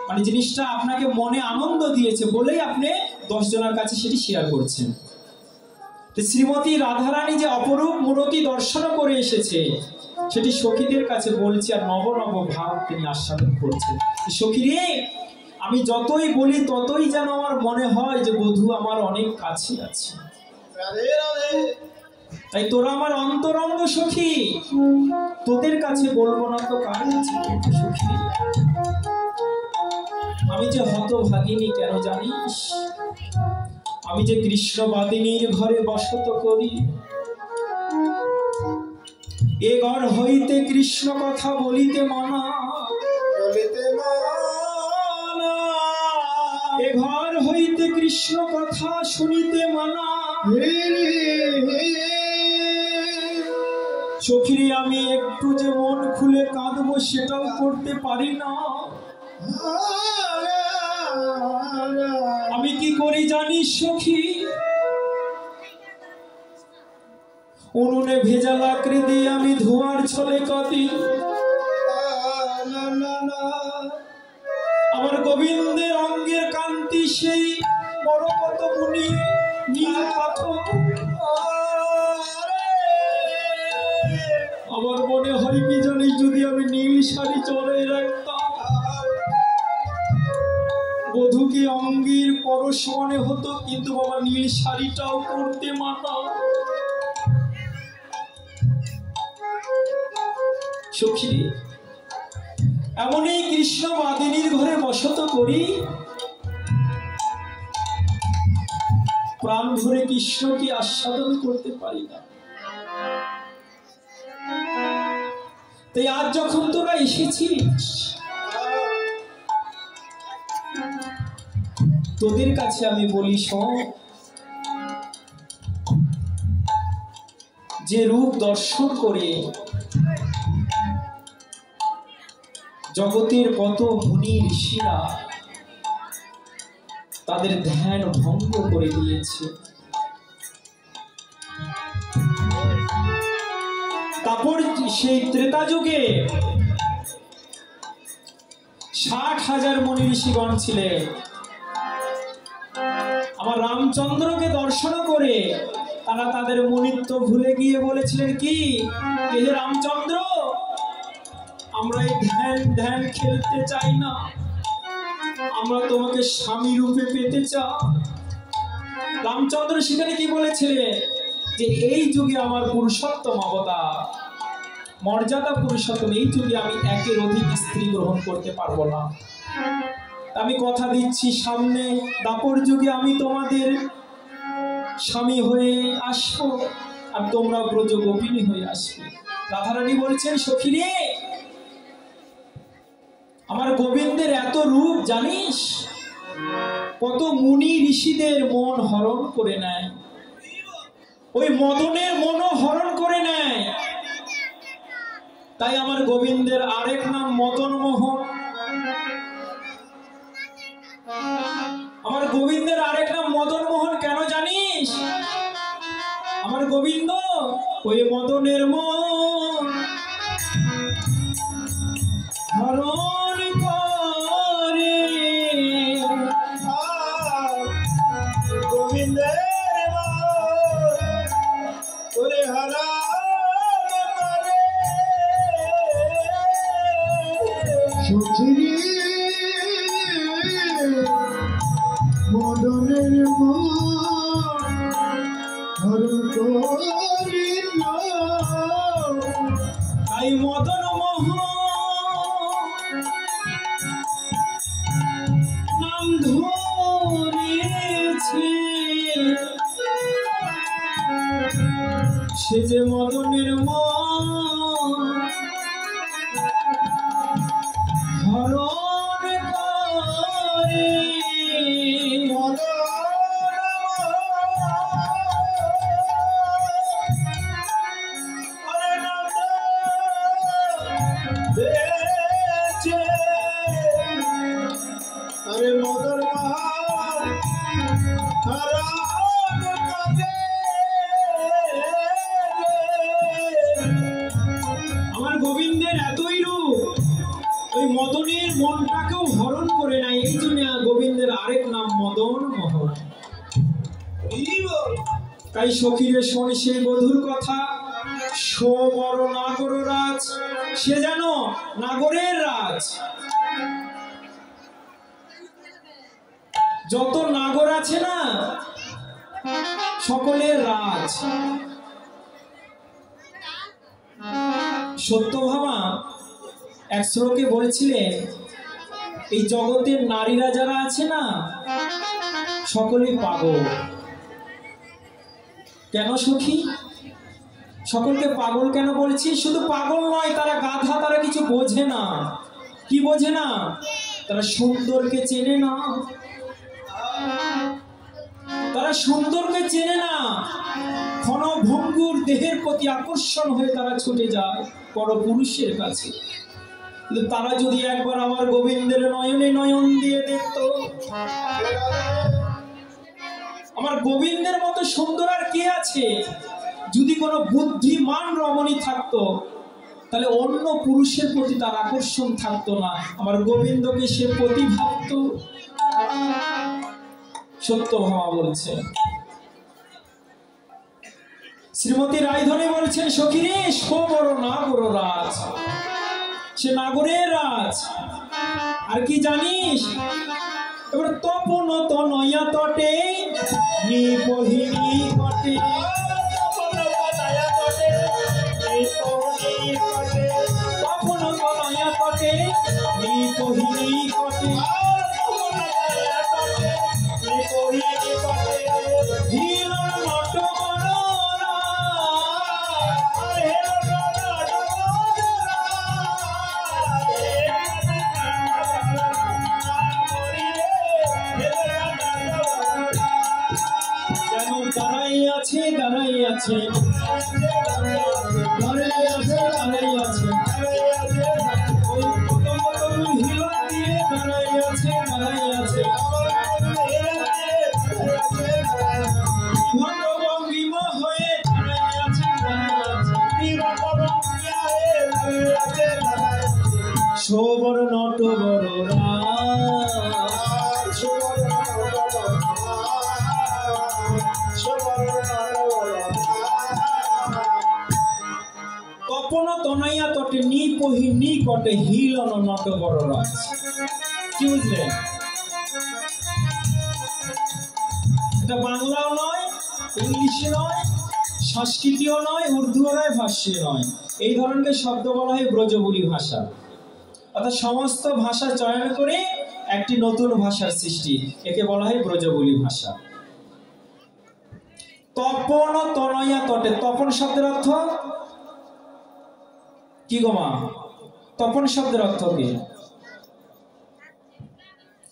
মানে জিনিসটা আপনাকে মনে আনন্দ দিয়েছে বলেই আপনি 10 জনের কাছে সেটি শেয়ার করছেন। শ্রীমতী রাধারানী যে অপরূপ মূরতি দর্শন করে এসেছে, সেটি সখীদের কাছে বলছে, আর নব নব ভাব তিনি আস্বাদন করছেন। সখী রে, আমি যতই বলি ততই যেন আমার মনে হয় যে বধূ আমার অনেক কাছে আছে। তাই তোরা আমার অন্তরঙ্গ সখী, তোদের কাছে বলবো না তো কার কাছে সখী? আমি যে হতভাগিনী কেন জানিস? আমি যে কৃষ্ণবাদিনীর ঘরে বসত করি, এ ঘর হইতে কৃষ্ণ কথা বলিতে মানা, বলিতে মানা। ঘর হইতে কৃষ্ণ কথা শুনিতে মানা। সখীরে আমি একটু যে মন খুলে কাঁদবো সেটাও করতে পারি না। আমি কি করি জানিস সখী? উনুনে ভেজা লাকড়ি দিয়ে আমি ধোঁয়ার ছলে কাঁদি। আমার গোবিন্দের অঙ্গের কান্তি সেই বড় কত মুনি নীল পাথর। আমার মনে হয় কি জানিস, যদি আমি নীল শাড়ি চড়াই রাখতাম বধূকে অঙ্গের পরশ মনে হতো, কিন্তু বাবা নীল শাড়িটাও পরতে মানা। সখী, এমনই কৃষ্ণ বাদিনীর ঘরে বসত করি, প্রাণ ভরে কৃষ্ণকে আস্বাদন করতে পারি না। তাই আজ যখন তোরা এসেছিস, তোদের কাছে আমি বলি, শোন, যে রূপ দর্শন করে জগতের কত মুনি ঋষিরা তাদের ধ্যান ভঙ্গ করে দিয়েছে, তারপর সেই ত্রেতা যুগে 60,000 মুনি ঋষিগণ ছিলেন। আমার রামচন্দ্রকে দর্শন করে তারা তাদের মুনিত্ব ভুলে গিয়ে বলেছিলেন কি, হে রামচন্দ্র, আমরা এই ধ্যান খেলতে চাই না, আমরা তোমাকে স্বামী রূপে পেতে চাই। রামচন্দ্র সেখানে কি বলেছিলেন, যে এই যুগে আমার পুরুষোত্তম অবতার, মর্যাদা পুরুষোত্তম, এই যুগে আমি একের অধিক স্ত্রী গ্রহণ করতে পারবো না। আমি কথা দিচ্ছি, সামনে দাপর যুগে আমি তোমাদের স্বামী হয়ে আসবো, আর তোমরা ব্রজ গোপিনী হয়ে আসবে। রাধারানী বলছেন, সখী রে, আমার গোবিন্দের এত রূপ জানিস, কত মুনি ঋষিদের মন হরণ করে নেয়, ওই মদনের মনও হরণ করে নেয়। তাই আমার গোবিন্দের আরেক নাম মদন মোহন। আমার গোবিন্দের আরেক নাম মদন মোহন কেন জানিস? আমার গোবিন্দ ওই মদনের মন হরণ করে, গোবিন্দের ওরে হরণ করে। সখী মদনের মন হরণ করিল, তাই মদন মোহন নাম ধরেছে, সে যে মদনের মন হরণ করে। আরে মদন আমার গোবিন্দের এতই রূপ, ওই মদনের মনটাকেও হরণ করে নাই, এই জন্য গোবিন্দের আরেক নাম মদন মোহন। তাই সখীরে শোন সেই বধুর কথা, সো বড় নাগর রাজ, সে যেন নাগরের রাজ। যত নাগর আছে না, সকলের রাজ। সত্যভামা এক শ্লোকে বলেছিলেন, এই জগতের নারীরা যারা আছে না, সকলেই পাগল। কেন সখী? সকলকে পাগল কেন বলেছি? শুধু পাগল নয়, তারা গাধা, তারা কিছু বোঝে না। কি বোঝে না? তারা সুন্দরকে চেনে না, তারা সুন্দরকে চেনে না, ক্ষণভঙ্গুর দেহের প্রতি আকর্ষণ হয়ে তারা ছুটে যায় পরপুরুষের কাছে। কিন্তু তারা যদি একবার আমার গোবিন্দের নয়নে নয়ন দিয়ে দেখত, আমার গোবিন্দের মতো সুন্দর আর কে আছে? যদি কোনো বুদ্ধিমান রমণী থাকতো, তাহলে অন্য পুরুষের প্রতি তার আকর্ষণ থাকতো না, আমার গোবিন্দকে সে প্রতি ভাবত। সত্যভামা বলছে, শ্রীমতী রায়ধনী বলছেন, সখী রে, শো বড় নাগর রাজ, সে নাগরের রাজ। আর কি জানিস? এবার তপন তনয়া তটে নিপহিনী কটে, তপন তনয়া তটে নিপহিনী কটে, তপন তনয়া তটে নিপহিনী কটে, তপন তনয়া তটে নিপহিনী কটে, হিরণ নট বনরা, হিরণ নট দাঁড়াই আছে, দাঁড়াই আছে, দাঁড়াই আছে, দাঁড়াই আছে, ওই প্রথম হিরণ দিয়ে দাঁড়াই আছে, দাঁড়াই আছে, ভঙ্গিমা হয়ে দাঁড়াই আছে, দাঁড়াই আছে, শোভর নট বড় রাজ, তপন তনয়া তটে নিপহিনী কটে, হিলন নট বড় রাজ। কি বুঝলেন? এটা বাংলাও নয়, ইংলিশে নয়, সংস্কৃতিও নয়, উর্দুও নয়, ফার্সি নয়, এই ধরনের শব্দ বলা হয় ব্রজবুলি ভাষা। অর্থাৎ সমস্ত ভাষা চয়ন করে একটি নতুন ভাষার সৃষ্টি, একে বলা হয় ব্রজবুলি ভাষা। তপন তনয়া তটে, তপন শব্দের অর্থ কি গো মা? তপন শব্দের অর্থ কি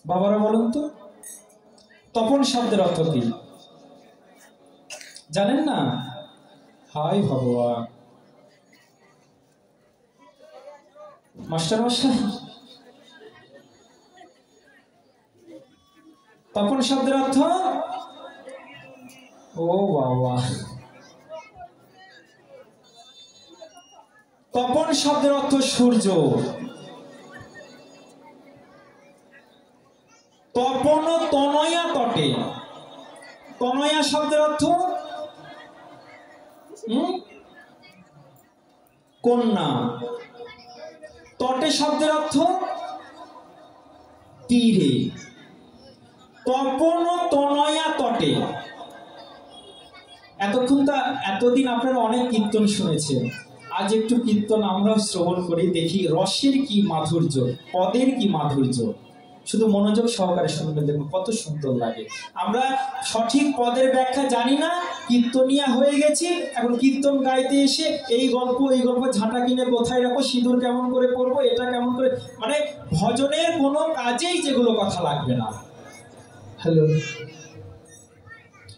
বাবারা বলুন তো? তপন শব্দের অর্থ কি জানেন না? হায় ভগবান, মাস্টার মশাই, তপন শব্দের অর্থ? ও বাবা, তপন শব্দের অর্থ সূর্য। তপন তনয়া তটে, তনয়া শব্দের অর্থ কন্যা। তটে শব্দের অর্থ তীরে। তপন তনয়া তটে। এতদিন আপনারা অনেক কীর্তন শুনেছেন, আজ একটু কীর্তন আমরাও শ্রবণ করি, দেখি রসের কি মাধুর্য, পদের কি মাধুর্য। শুধু মনোযোগ সহকারে শুনবেন, দেখুন কত সুন্দর লাগে। আমরা সঠিক পদের ব্যাখ্যা জানি না, কীর্তনিয়া হয়ে গেছি, এখন কীর্তন গাইতে এসে এই গল্প ঝাঁটা কিনে কোথায় রাখো, সিঁদুর কেমন করে পরবো, এটা কেমন করে, মানে ভজনের কোনো কাজেই যেগুলো কথা লাগবে না। হ্যালো,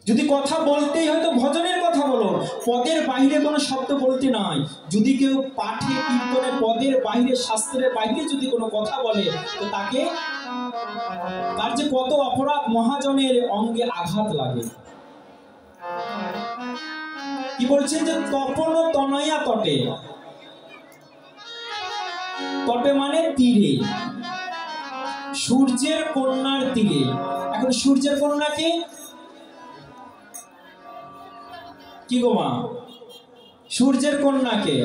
যদি কথা বলতেই হয় তো ভজনের কথা বলো, পদের বাইরে কোনো শব্দ বলতে নাই। যদি কেউ পাঠে কীর্তনে পদের বাইরে, শাস্ত্রের বাইরে যদি কোনো কথা বলে, তো তার যে কত অপরাধ, মহাজনের অঙ্গে আঘাত লাগে। কি বলছেন যে তপন তনয়া তটে, তটে মানে তীরে, সূর্যের কন্যার তীরে। এখন সূর্যের কন্যাকে কি গো মা? সূর্যের কন্যাকে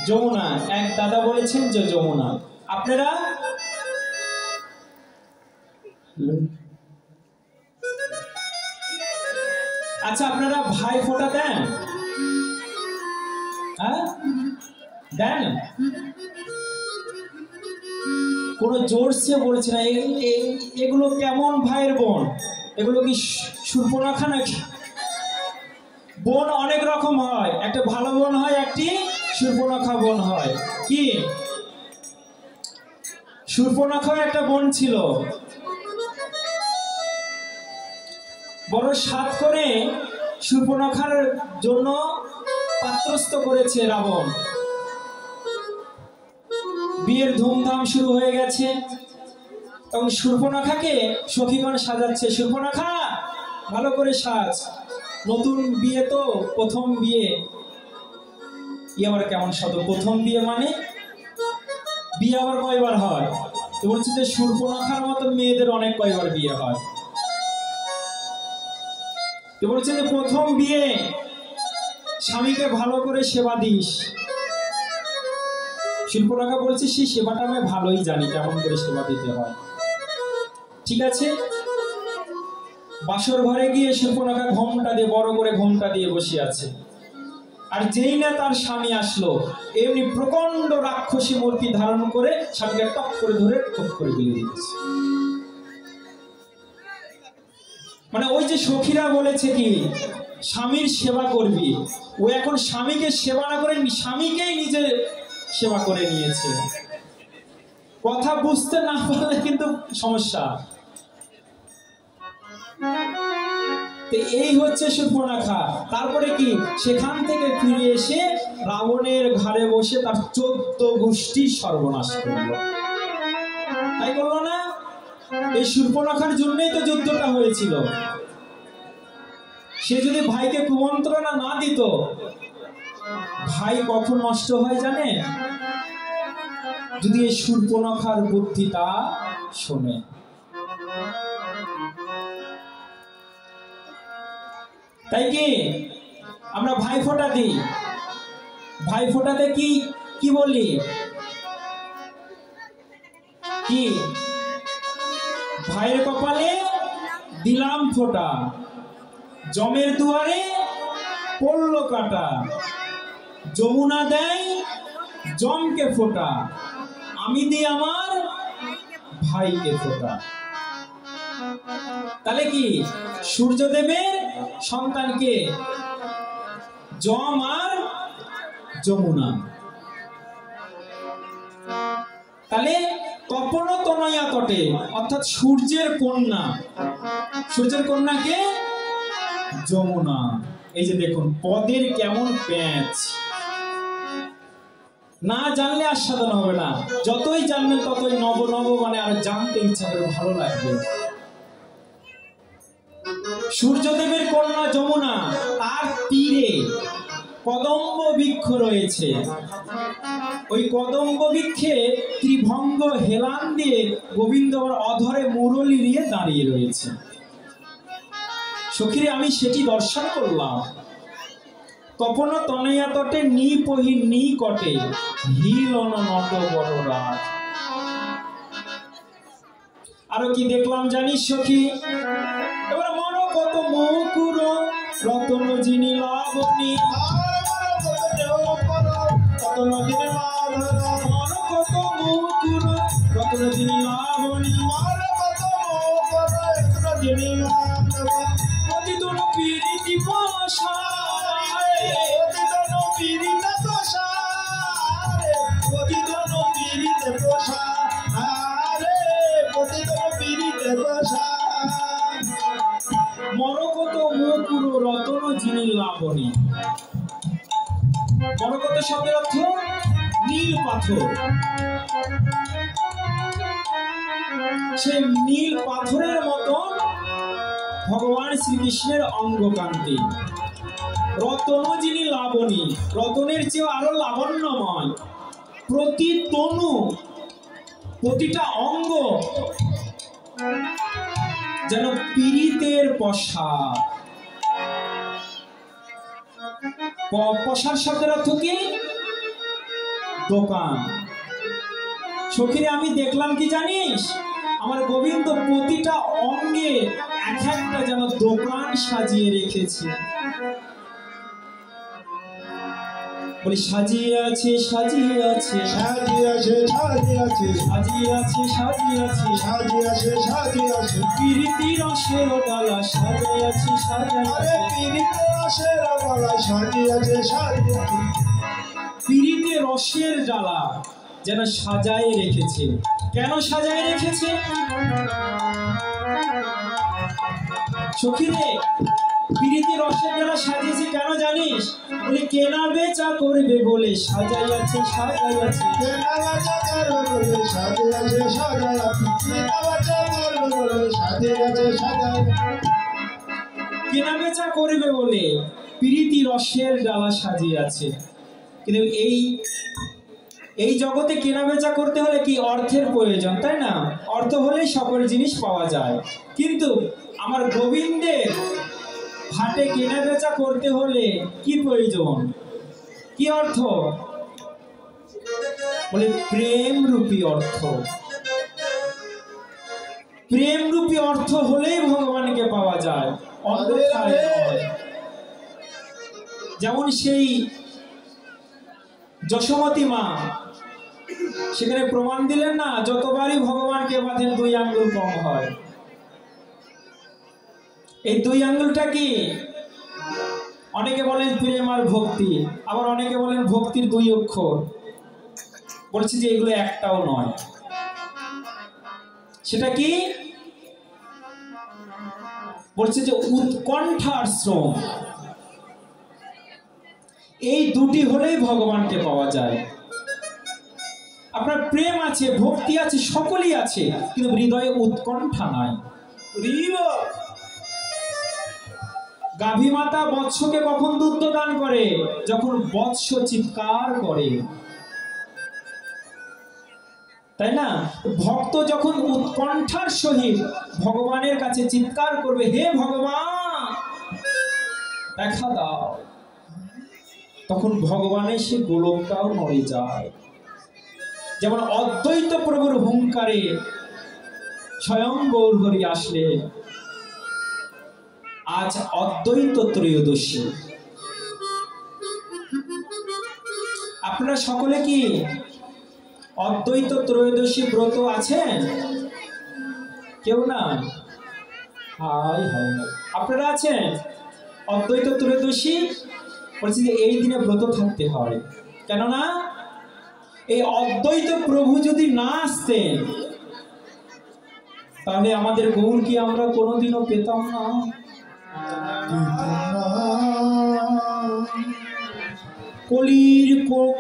যমুনা। এক দাদা বলেছেন যে যমুনা। আপনারা আচ্ছা, আপনারা ভাই ফোঁটা দেন? হ্যাঁ দেন? কোনো জোরসে বলছে না। এগুলো কেমন ভাইয়ের বোন? এগুলো কি শূর্পণখা নাকি? বোন অনেক রকম হয়, একটা ভালো বোন হয়, একটি শূর্পণখা বোন হয়। কি শূর্পণখা একটা বোন ছিল, বড় সাধ করে শূর্পণখার জন্য পাত্রস্থ করেছে রাবণ। বিয়ের ধুমধাম শুরু হয়ে গেছে, তখন শূর্পণখাকে সখীগণ সাজাচ্ছে, শূর্পণখা ভালো করে সাজ, নতুন বিয়ে তো, প্রথম বিয়ে। আবার কেমন শব্দ, প্রথম বিয়ে মানে বিয়ে আবার কয়বার হয়? তো বলছে যে শূর্পণখার মতো মেয়েদের অনেক কয়বার বিয়ে হয়। তো বলছে যে প্রথম বিয়ে, স্বামীকে ভালো করে সেবা দিস। শূর্পণখা বলছে সেই সেবাটা আমি ভালোই জানি, কেমন করে সেবা দিতে হয়। ঠিক আছে, বাসর ঘরে গিয়ে শূর্পণখা ঘোমটা দিয়ে, বড় করে ঘোমটা দিয়ে বসে আছে। আর যেই না তার স্বামী আসলো, এমনি প্রকাণ্ড রাক্ষসী মূর্তি ধারণ করে স্বামীকে টপ করে ধরে টপ করে ফেলে দিয়েছে। মানে ওই যে সখীরা বলেছে কি স্বামীর সেবা করবি, ও এখন স্বামীকে সেবা না করে স্বামীকেই নিজে সেবা করে নিয়েছে। কথা বুঝতে না পারলে কিন্তু সমস্যা। এই হচ্ছে শূর্পণখা। তারপরে কি সেখান থেকে ফিরে এসে রাবণের ঘাড়ে বসে তার 14 গোষ্ঠীর সর্বনাশ করলো। তাই বললো না, এই শূর্পণখার জন্যই তো যুদ্ধটা হয়েছিল। সে যদি ভাইকে কুমন্ত্রণা না দিত, ভাই কখন নষ্ট হয় জানে? যদি এই শূর্পণখার বুদ্ধিটা শোনে। তাই কি আমরা ভাই ফোঁটা দিই, ভাই ফোঁটাতে কি কি বলি, কি ভাইয়ের কপালে দিলাম ফোঁটা, জমের দুয়ারে পড়লো কাটা, যমুনা দেয় জমকে ফোঁটা, আমি দিই আমার ভাইকে ফোঁটা। তাহলে কি সূর্যদেবের সন্তানকে যম আর যমুনা। তাহলে তপন তনয়া তটে, অর্থাৎ সূর্যের কন্যা, সূর্যের কন্যাকে যমুনা। এই যে দেখুন পদের কেমন প্যাঁচ, না জানলে আস্বাদন হবে না, যতই জানবেন ততই নব নব মানে আর জানতে ইচ্ছা করে, ভালো লাগবে। সূর্যদেবের কন্যা যমুনা, তার তীরে কদম্ব বৃক্ষ রয়েছে। ওই কদম্ব বৃক্ষে ত্রিভঙ্গ হেলান দিয়ে গোবিন্দ অধরে মুরলী নিয়ে দাঁড়িয়ে রয়েছে। সখীরে আমি সেটি দর্শন করলাম। তপন তনয়া তটে নি পহি নি কটে, হিল অননত বড় রাত। আরো কি দেখলাম জানিস সখী? এবার মনো কত মুকুর রতন যিনি লাবণী, মনো কত মুকুর রতন যিনি লাবণী, প্রতিদিন প্রীতি প্রসারে, প্রতিদিন প্রীতি প্রসারে, প্রতিদিন প্রীতি প্রসারে, প্রতিদিন প্রীতি প্রসারে। মরকত মুকুর রতন যিনি লাবণী। মরকত শব্দের অর্থ নীল পাথর। সেই নীল পাথরের মতন ভগবান শ্রীকৃষ্ণের অঙ্গকান্তি। রতন যিনি লাবণী, রতনের চেয়ে আরো লাবণ্যময়। প্রতি তনু, প্রতিটা অঙ্গ যেন পীড়িতের প্রসাদ। প্রসাদ শব্দের অর্থ কি? দোকান। সখীরে আমি দেখলাম কি জানিস, আমার গোবিন্দ প্রতিটা অঙ্গে এক একটা যেন দোকান সাজিয়ে রেখেছে। বলি সাজিয়ে আছে, সাজিয়ে আছে, সাজিয়ে আছে, সাজিয়ে আছে, সাজিয়ে আছে, সাজিয়ে আছে, সাজিয়ে আছে, সাজিয়ে আছে, প্রীতি রসের ডালা সাজিয়ে আছে, সাজিয়ে আছে, প্রীতি রসের ডালা সাজিয়ে আছে, সাজিয়ে আছে, প্রীতি রসের ডালা। যেন সাজায় রেখেছে। কেন সাজায় রেখেছে? সখীরে, প্রীতি রসের ডালা সাজিয়েছে কেন জানিস? বলে কেনা বেচা করবে বলে সাজাইয়াছে সাজাইয়াছে। কেনা বেচা করবে বলে সাজিয়াছে সাজাইয়াছে। কেনা বেচা করবে বলে সাজিয়াছে সাজাইয়াছে। কেনা বেচা করবে বলে প্রীতি রসের ডালা সাজিয়েছে। কিন্তু এই জগতে কেনা বেচা করতে হলে কি অর্থের প্রয়োজন, তাই না? অর্থ হলেই সকল জিনিস পাওয়া যায়। কিন্তু আমার গোবিন্দের হাটে কেনা বেচা করতে হলে কি প্রয়োজন, কি অর্থ? বলে প্রেম রূপী অর্থ। প্রেম রূপী অর্থ হলেই ভগবানকে পাওয়া যায়, অন্যথায় নয়। যেমন সেই যশোমতী মা সেখানে প্রমাণ দিলেন না, যতবারই ভগবানকে বাঁধেন 2 আঙ্গুল কম হয়। এই 2 আঙ্গুলটা কি? অনেকে বলেন প্রেম আর ভক্তি, আবার অনেকে বলেন ভক্তির 2 অক্ষর। বলছি যে এগুলো একটাও নয়। সেটা কি? বলছে যে উৎকণ্ঠার শ্রম। এই দুটি হলেই ভগবানকে পাওয়া যায়। আপনার প্রেম আছে, ভক্তি আছে, সকলই আছে, কিন্তু হৃদয়ে উৎকণ্ঠা নাই। গাভী মাতা বৎসকে কখন দুধ দান করে? যখন বৎস চিৎকার করে, তাই না? ভক্ত যখন উৎকণ্ঠার সহিত ভগবানের কাছে চিৎকার করবে, হে ভগবান দেখা দাও, তখন ভগবানের সে গোলকটাও নড়ে যায়। যেমন অদ্বৈত প্রভুর হুঙ্কারে স্বয়ং গৌরহরি আসলে। আজ অদ্বৈত ত্রয়োদশী। আপনারা সকলে কি অদ্বৈত ত্রয়োদশী ব্রত আছেন? কেউ না? হাই হাই, আপনারা আছেন অদ্বৈত ত্রয়োদশী? বলছি যে এই দিনে ব্রত থাকতে হয়। কেননা এই অদ্বৈত প্রভু যদি না আসতেন তাহলে আমাদের গৌর কি আমরা কোনোদিনও পেতাম না। কলির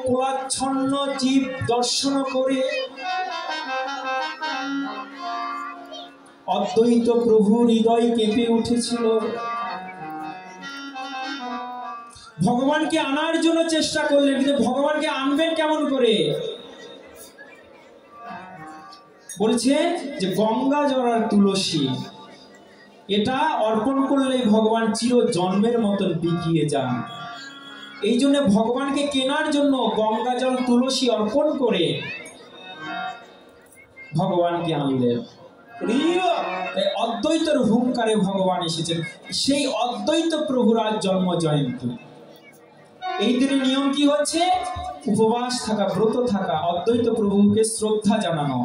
কোলাচ্ছন্ন জীব দর্শন করে অদ্বৈত প্রভুর হৃদয় কেঁপে উঠেছিল। ভগবানকে আনার জন্য চেষ্টা করলেন, কিন্তু ভগবানকে আনবেন কেমন করে? বলছে যে গঙ্গা জল আর তুলসী এটা অর্পণ করলেই ভগবান চির জন্মের মতন বিকিয়ে যান। এই জন্য ভগবানকে কেনার জন্য গঙ্গা জল তুলসী অর্পণ করে ভগবানকে আনলেন। অদ্বৈতের হুঙ্কারে ভগবান এসেছেন। সেই অদ্বৈত প্রভুর আজ জন্ম জয়ন্তী। এই দিনে নিয়ম কি হচ্ছে? উপবাস থাকা, ব্রত থাকা, অদ্বৈত প্রভুকে শ্রদ্ধা জানানো।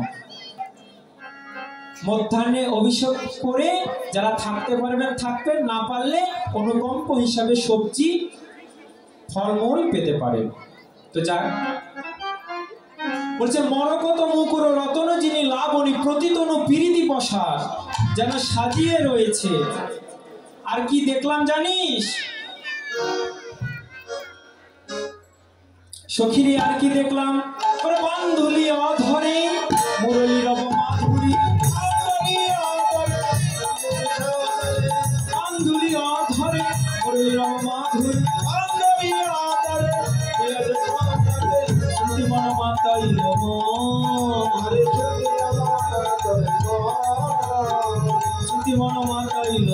মধ্যাহ্নে অভিষেক করে যারা থাকতে পারবেন থাকবেন, না পারলে অনুকম্প হিসাবে সবজি ফলমূল পেতে পারেন। তো যাক, বলছে মরকত মুকুর রতন যিনি লাবণী প্রতিতনু প্রীতি প্রসাদ যেন সাজিয়ে রয়েছে। আর কি দেখলাম জানিস সখীরে? আর কি দেখলাম? বান্ধুলি অধরে মুরলী রব মাধুরী, বান্ধুলি অধরে মুরলী রব মাধুরী, মন মাতাইল শ্রুতি মন মাতাইল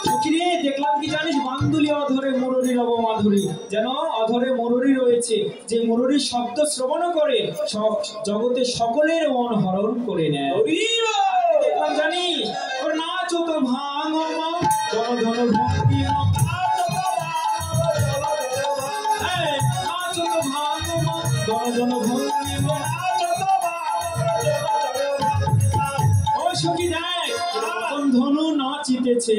সখীরে দেখলাম কি জানিস? বান্ধুলি অধরে মুরলী রব মাধুরী, যেন অধরে মুরলী রয়েছে, যে মুরলীর শব্দ শ্রবণ করে সব জগতে সকলের মন হরণ করে নেয়। দেখলাম জানিস? নাচ তো ভাঙ ধন ধন ভক্তি, ধনু নাচিতেছে,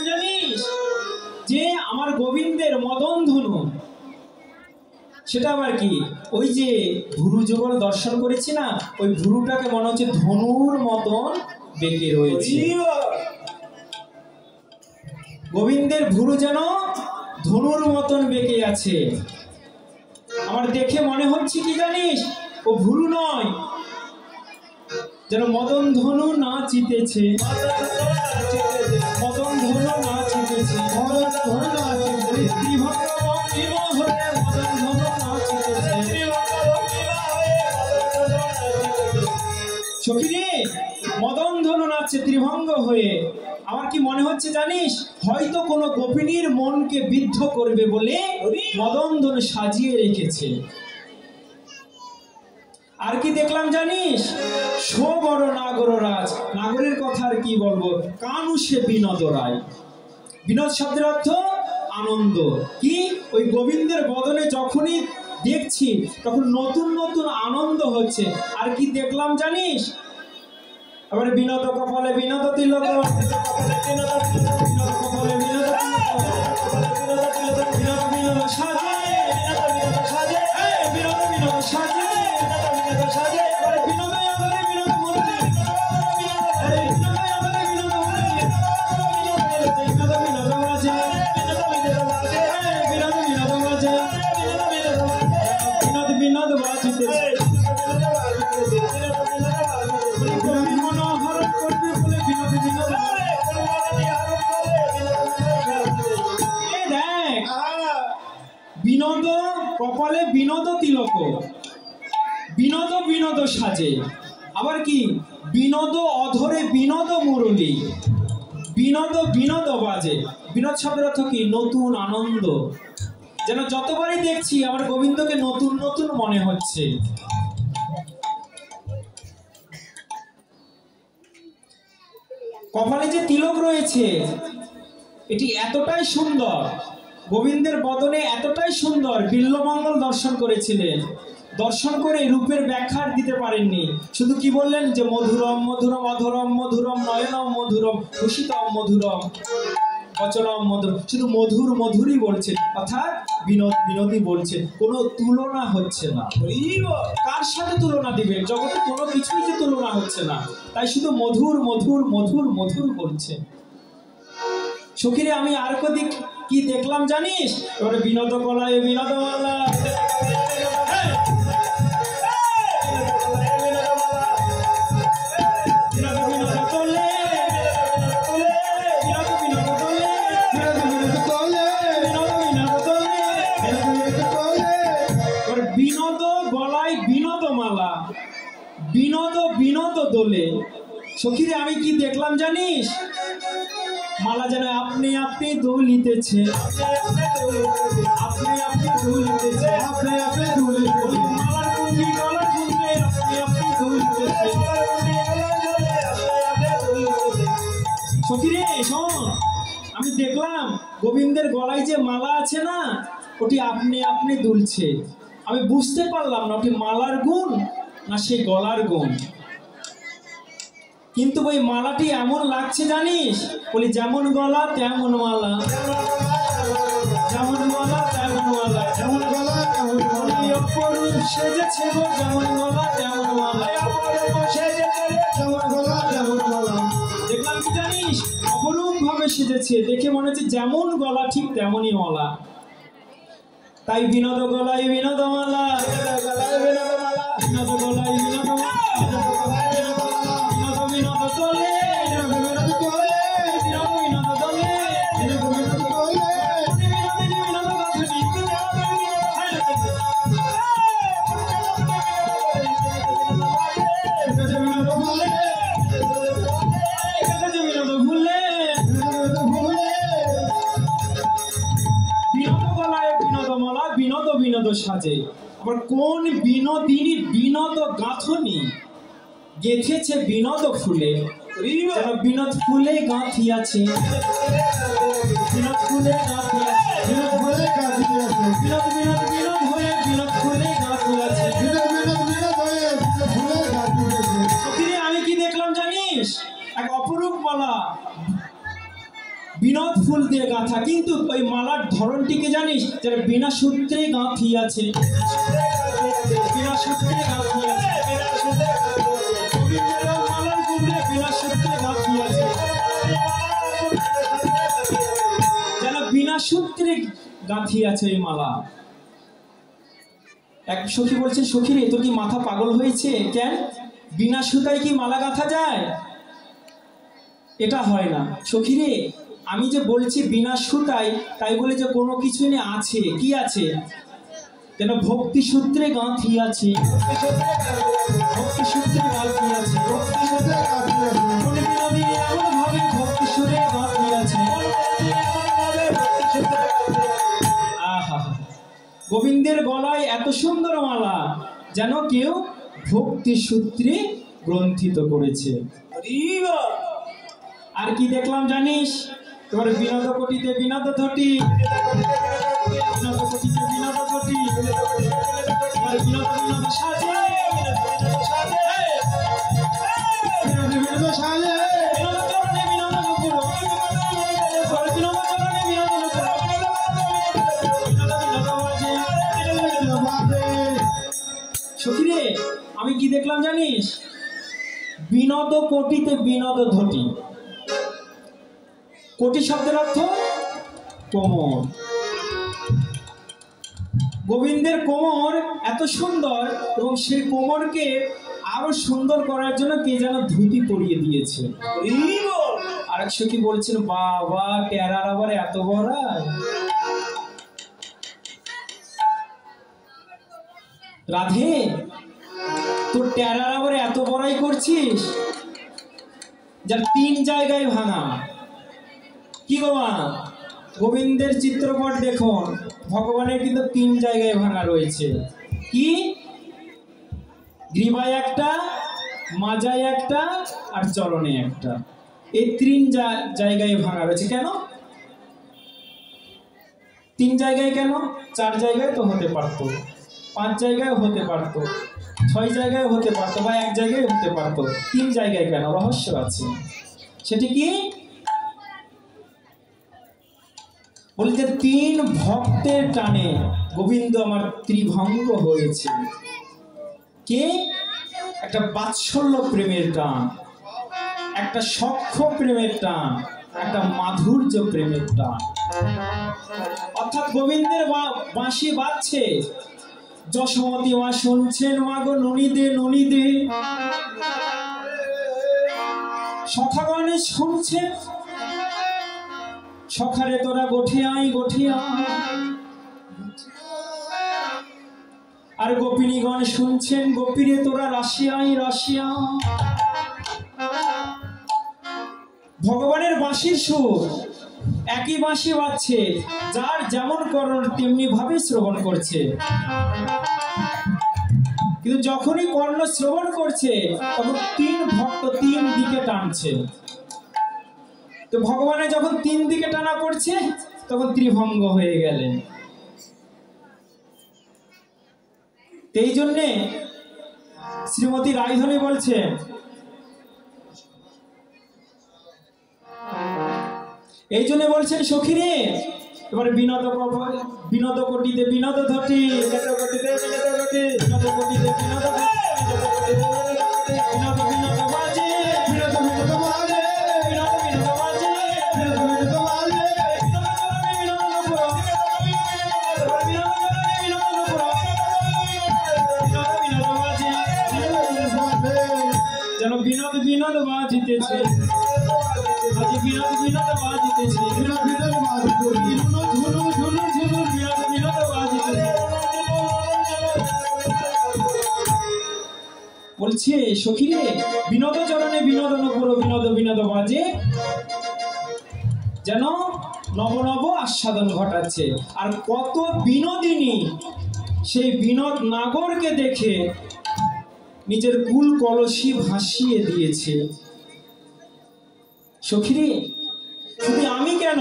জানিস যে আমার গোবিন্দের মদন ধনু, সেটা আবার কি ওই যে ভুরু যুগল দর্শন করেছি না, ওই ভুরুটাকে মনে হচ্ছে ধনুর মতন বেঁকে রয়েছে। গোবিন্দের ভুরু যেন ধনুর মতন বেঁকে আছে। আমার দেখে মনে হচ্ছে কি জানিস, ও ভুরু নয়, যেন মদন ধনু নাচিতেছে, মদন ধনু নাচিতেছে, সখীরে মদন ধনু নাচছে ত্রিভঙ্গ হয়ে। আমার কি মনে হচ্ছে জানিস, হয়তো কোনো গোপিনীর মনকে বিদ্ধ করবে বলে মদন ধনু সাজিয়ে রেখেছে। আর কি দেখলাম জানিস, সো বড় নাগররাজ, নাগরের কথা আর কি বলবো, কানুষে বিনোদ রায়। বিনোদ শব্দের অর্থ আনন্দ। কি ওই গোবিন্দের বদনে যখনই দেখছি তখন নতুন নতুন আনন্দ হচ্ছে। আর কি দেখলাম জানিস, আবার বিনোদ কপালে বিনোদ তিলক, কপালে বিনোদ বিনোদ সাজে, বিনোদ বিনোদ সাজে, বিনোদ কপালে বিনোদ তিলক, বিনোদ বিনোদ সাজে। আবার কি বিনোদ অধরে বিনোদ মুরলী, বিনোদ বিনোদ বাজে। বিনোদ শব্দের অর্থ কি নতুন আনন্দ। যেন যতবারই দেখছি আমার গোবিন্দকে নতুন নতুন মনে হচ্ছে। কপালে যে তিলক রয়েছে এটি এতটাই সুন্দর, গোবিন্দের বদনে এতটাই সুন্দর, বিল্বমঙ্গল দর্শন করেছিলেন। দর্শন করে রূপের ব্যাখ্যা দিতে পারেননি, শুধু কি বললেন যে মধুরম মধুরম অধরম মধুরম নয়নম মধুরম কুশিতম মধুরম বচনম মধুরম, শুধু মধুর মধুরই বলছেন, অর্থাৎ বিনোদ বিনোদই বলছেন, কোনো তুলনা হচ্ছে না। কার সাথে তুলনা দিবেন, জগতে কোনো কিছুই যে তুলনা হচ্ছে না, তাই শুধু মধুর মধুর মধুর মধুর বলছেন। সখীরে আমি আর কদিক কি দেখলাম জানিস, এবারে বিনোদ কলায় বিনোদ মালা, বিনোদ গলায় বিনোদ মালা, বিনোদ বিনোদ দোলে। সখীরে আমি কি দেখলাম জানিস, মালা যেন আপনি আপনি দুলিতেছে, আপনি আপনি দুলিতেছে, আপনি আপনি দুলিতেছে, মালার কুঞ্জি গলার কুঞ্জে আপনি আপনি দুলিতেছে। সখীরে শোন, আমি দেখলাম গোবিন্দের গলায় যে মালা আছে না, ওটি আপনি আপনি দুলছে। আমি বুঝতে পারলাম না ওটি মালার গুণ না সেই গলার গুণ, কিন্তু ওই মালাটি এমন লাগছে জানিস, বলি যেমন গলা তেমন মালা, যেমন গলা তেমন মালা, যেমন গলা তেমন মালা, অপরূপ সেজেছে গো যেমন গলা তেমন মালা, যেমন গলা তেমন মালা। দেখলাম কি জানিস, অপরূপ ভাবে সেজেছে, দেখে মনে হচ্ছে যেমন গলা ঠিক তেমনই মালা। তাই বিনোদ গলায় বিনোদ মালা, বিনোদ গলায় বিনোদ মালা, বিনোদ বিনোদ সাজে। আবার কোন বিনোদিনী বিনোদ গাঁথনি গেঁথেছে বিনোদ ফুলে, যেন বিনোদ ফুলে গাঁথিয়াছে, বিনোদ ফুলে গাঁথিয়াছে, বিনোদ ফুলে গাঁথিয়াছে, বিনোদ বিনোদ বিনোদ হয়ে বিনোদ ফুলে গাঁথিয়াছে, বিনোদ বিনোদ বিনোদ মালা বিনোদ ফুল দিয়ে গাঁথা, কিন্তু ওই মালার ধরনটিকে জানিস? যারা বিনা সূত্রে গাঁথি আছে, বিনা সূত্রে গাঁথি আছে। গোবিন্দের মালার গুণে বিনা সূত্রে গাঁথি আছে, যেন বিনা সূত্রে গাঁথি আছে ওই মালা। এক সখী বলছে, সখী রে, তোর কি মাথা পাগল হয়েছে? কেন, বিনা সুতায় কি মালা গাঁথা যায়? এটা হয় না সখী রে। আমি যে বলছি বিনা সুতায়, তাই বলে যে কোনো কিছু নিয়ে আছে, কি আছে? যেন ভক্তি সূত্রে গাঁথি আছে, ভক্তি সূত্রে গাঁথি আছে, এমন ভাবে ভক্তি সুরে গাঁথি আছে। আহা, গোবিন্দের গলায় এত সুন্দর মালা, যেন কেউ ভক্তি সূত্রে গ্রন্থিত করেছে। আর কি দেখলাম জানিস? তোমার বিনোদ কোটিতে বিনোদ ধটি, বিনোদ কোটিতে বিনোদ ধটি, তোমার বিনোদ বিনোদ সাজে, বিনোদ বিনোদ সাজে, বিনোদ চরণে বিনোদ নুপুর, বিনোদ চরণে বিনোদ নুপুর, বিনোদ বিনোদ বাজে, বিনোদ বাজে। সখী রে, আমি কি দেখলাম জানিস? বিনোদ কোটিতে বিনোদ ধটি। কোটি শব্দের অর্থ কোমর। গোবিন্দের কোমর এত সুন্দর, এবং সেই কোমরকে আরো সুন্দর করার জন্য কে যেন ধুতি পরিয়ে দিয়েছে। আরেক সখী বলছেন, বাবা, টেরার আবার এত বড়। রাধে, তোর টেরার আবার এত বড়াই করছিস, যার 3 জায়গায় ভাঙা। কি গো মা, গোবিন্দের চিত্রপট দেখুন, ভগবানের কিন্তু 3 জায়গায় ভাঙা রয়েছে। কি? গ্রীবায় একটা, মাজায় একটা, আর চরণে একটা। এই 3 জায়গায় ভাঙা রয়েছে। কেন 3 জায়গায়? কেন 4 জায়গায় তো হতে পারতো, 5 জায়গায় হতে পারতো, 6 জায়গায় হতে পারতো, বা 1 জায়গায় হতে পারতো। 3 জায়গায় কেন? রহস্য আছে। সেটি কি? বলতে 3 ভক্তের টানে গোবিন্দ আমার ত্রিভঙ্গ হয়েছে। কে? একটা বাৎসল্য প্রেমের টান, একটা সখ্য প্রেমের টান, একটা মাধুর্য প্রেমের টান। অর্থাৎ গোবিন্দের বাঁশি বাজছে, যশোমতী মা শুনছেন, মা গো ননিদে ননিদে, সখাগণে শুনছেন, সখারে তোরা গঠিয়াই গঠিয়া, আর গোপিনীগণ শুনছেন, গোপীরে তোরা রাশিয়াই রাশিয়া। ভগবানের বাঁশির সুর, একই বাঁশি বাজছে, যার যেমন কর্ণ তেমনি ভাবে শ্রবণ করছে। কিন্তু যখনই কর্ণ শ্রবণ করছে, তখন 3 ভক্ত 3 দিকে টানছে। তো ভগবানের যখন 3 দিকে টানা পড়ছে, তখন ত্রিভঙ্গ হয়ে গেলেন। এই জন্যে শ্রীমতী রায়ধনী বলছেন, এই জন্য বলছেন, সখী রে, এবারে বিনোদ কোটিতে বিনোদ ধটি, বিনোদ কোটিতে বিনোদ ধটি, বিনোদ কোটিতে বিনোদ ধটি, বিনোদ বিনোদ বাজে, বিনোদ বিনোদ বাজে, বিনোদ বিনোদ বাজে, বিনোদ বিনোদ বাজে, বিনোদ চরণে বিনোদ নুপুর, বিনোদ চরণে বিনোদ নুপুর, বিনোদ বিনোদ বাজে, যেন বিনোদ বিনোদ বাজিতেছে, আজি বিনোদ বিনোদ বাজিতেছে, বিনোদ বিনোদ বাজিতেছে, ঝুনুর ঝুনুর ঝুনুর বিনোদ বিনোদ বাজিতেছে। বলছে, সখী রে, বিনোদ চরণে বিনোদ নুপুর, বিনোদ বিনোদ বাজে, যেন নব নব আস্বাদন ঘটাচ্ছে। আর কত বিনোদিনী সেই বিনোদ নাগরকে দেখে নিজের কুল কলসি ভাসিয়ে দিয়েছে। সখী রে, শুধু আমি কেন,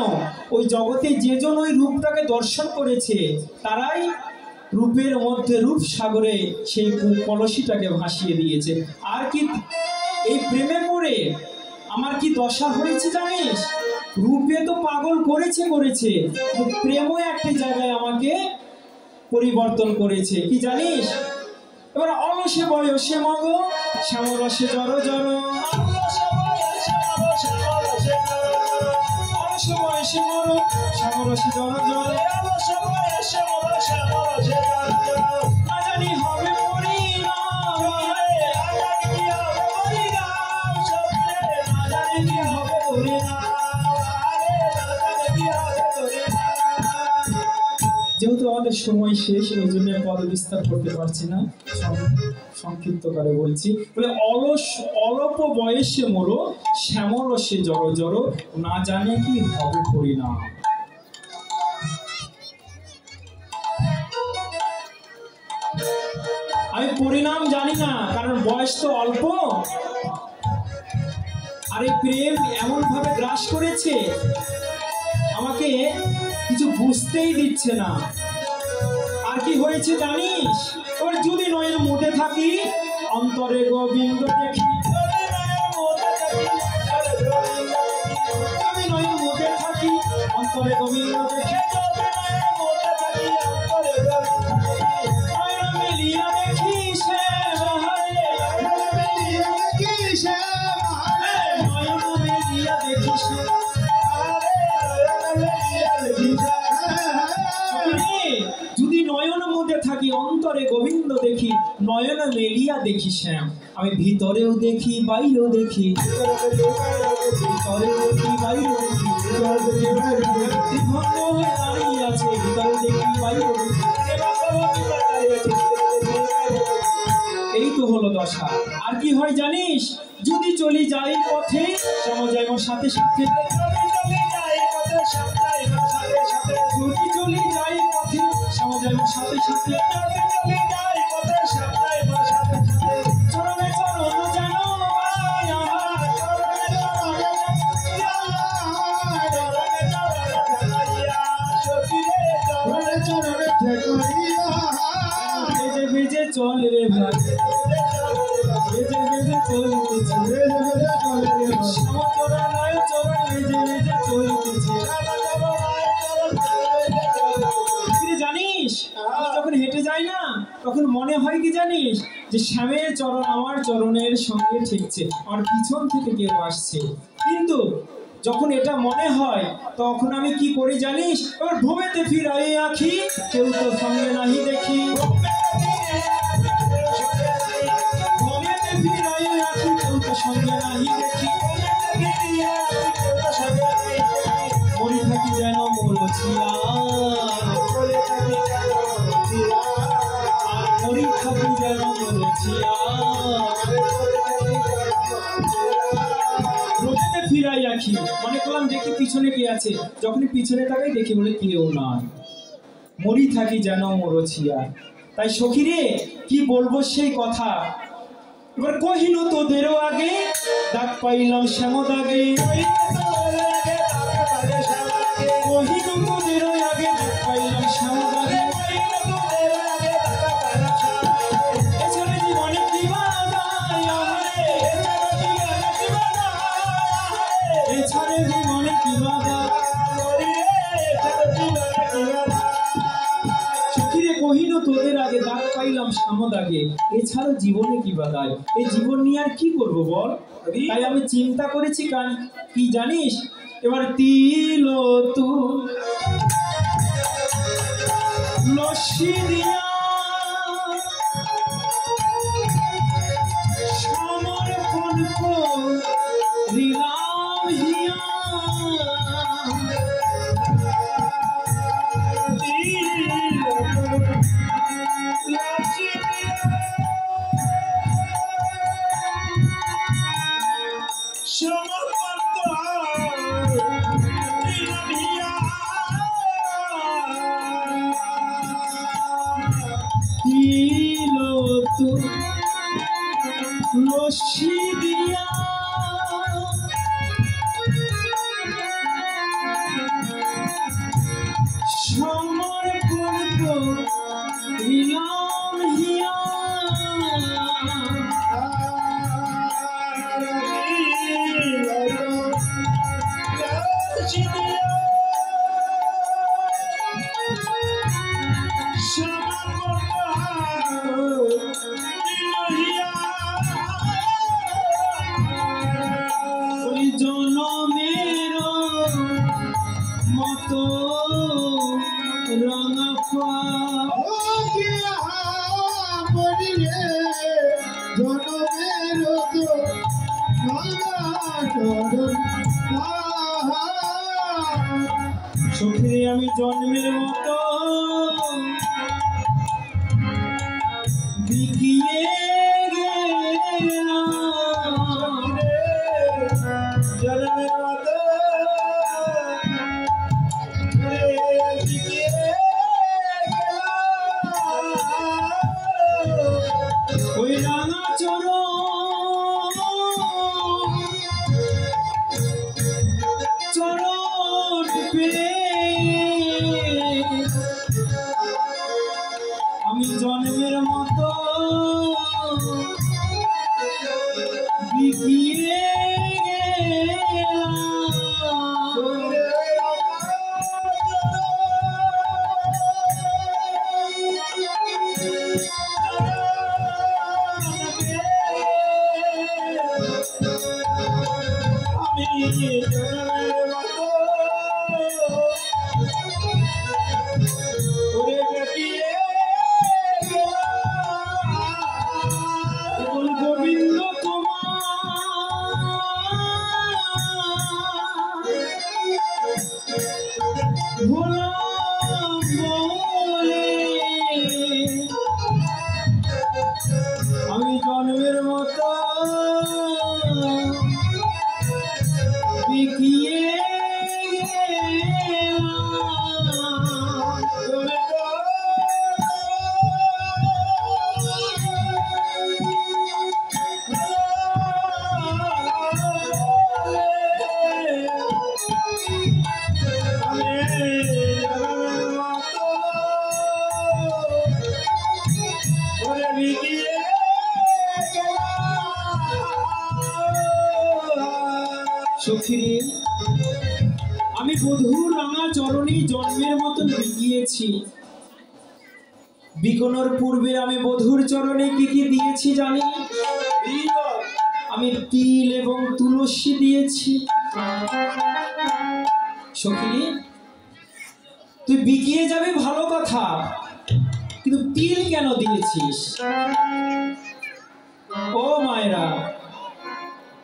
ওই জগতে যেজন ওই রূপটাকে দর্শন করেছে, তারাই রূপের মধ্যে রূপ সাগরে সেই কলসিটাকে ভাসিয়ে দিয়েছে। আর কি এই প্রেমে পড়ে আমার কি দশা হয়েছে জানিস? রূপে তো পাগল করেছে, কিন্তু প্রেমও একটি জায়গায় আমাকে পরিবর্তন করেছে, কি জানিস? এবার অলসে বয়সে মগ শ্যামরসে জড় জড়, অলসে বয়সে মর শ্যামরসে জড় জড়, না জানি হবে পরিণাম, না জানি কি হবে পরিণাম। যেহেতু আমাদের সময় শেষ, ওই জন্য পদ বিস্তার করতে পারছি না, সংক্ষিপ্ত করে বলছি। বলে অল্প বয়সে মোরো শ্যামরসে জড় জড়, না জানে কি হবে পরিণাম। আমি পরিণাম জানি না, কারণ বয়স তো অল্প, আর এই প্রেম এমন ভাবে গ্রাস করেছে আমাকে, কিছু বুঝতেই দিচ্ছে না। আর কি হয়েছে জানিস? ওর যদি নয়ের মধ্যে থাকি অন্তরে গোবিন্দ দেখি, যদি নয়ের মধ্যে থাকি অন্তরে গোবিন্দ দেখি, মেলিয়া দেখি সে যদি নয়ন মধ্যে থাকি অন্তরে গোবিন্দ দেখি, নয়ন মেলিয়া দেখি শ্যাম। আমি ভিতরেও দেখি বাইরেও দেখি, ভিতরেও দেখি বাইরেও দেখি, ভঙ্গ হয়ে দাঁড়িয়ে আছে, ভিতরে দেখি বাইরেও দেখি। এই তো হলো দশা। আর কি হয় জানিস? যদি চলি যাই পথে শ্যামজাইব সাথে সাথে, যদি চলি যাই পথে শ্যামজাইব সাথে সাথে, চরণে চরণ যেন ভেজে ভেজে চল রে ভাই, ভেজে ভেজে চলতেছে, শ্যামচরণায় চরণ ভেজে ভেজে চলতেছে। জানিস আমি যখন হেঁটে যাই না, তখন মনে হয় কি জানিস, যে শ্যামের চরণ আমার চরণের সঙ্গে ঠেকছে, আমার পিছন থেকে কেউ আসছে। কিন্তু যখন এটা মনে হয় তখন আমি কি করি জানিস? এবার ভূমিতে ফিরাই আঁখি, কেউ তো সঙ্গে নাহি দেখি, ভূমিতে ফিরাই আঁখি, কেউ তো সঙ্গে নাহি দেখি, মরি থাকি যেন মরছিয়া, মরি থাকি যেন মরছিয়া, রোদেতে ফিরাই আঁখি, মনে করলাম দেখি পিছনে কে আছে, যখনই পিছনে তাকাই দেখি বলে কেউ নয়, মরি থাকি যেন মরছিয়া। তাই সখী রে, কি বলবো সেই কথা। এবার কহিনু তোদেরও আগে ডাক পাইলাম শ্যাম দাগে, কহিনু তোদেরও আগে ডাক পাইলাম শ্যাম দাগে, এছাড়া জীবনে কি বাদায়, এছাড়া জীবনে কি বাদায়, সখীরে কহিনু তোদের আগে ডাক পাইলাম শ্যাম দাগে, এছাড়া জীবনে কি বাদায়। এই জীবন নিয়ে আর কি করবো বল? তাই আমি চিন্তা করেছি কি জানিস? এবার তিল তু লস্যি দিয়া সমর্পণ করিলাম হিয়া, লস্যি দিয়া সমর্পণ করিলাম হিয়া, সখী আমি জন্মের মতো বিকিয়ে গেলাম, জন্মের মতো বিকিয়ে গেলাম। ওই রাঙা চরণ পেয়ে আমি জন্মের মতো বিকিয়ে গোবিন্দ তোমার আমি জন্মের মতো বিকিয়ে সখীরে আমি বধূর রাঙা চরণে জন্মের মতন বিকিয়েছি। বিকোনোর পূর্বে আমি বধূর চরণে কি কি দিয়েছি জানি? আমি তিল এবং তুলসী দিয়েছি। সখীরে তুই বিকিয়ে যাবি ভালো কথা, কিন্তু তিল কেন দিয়েছিস? ও মায়েরা,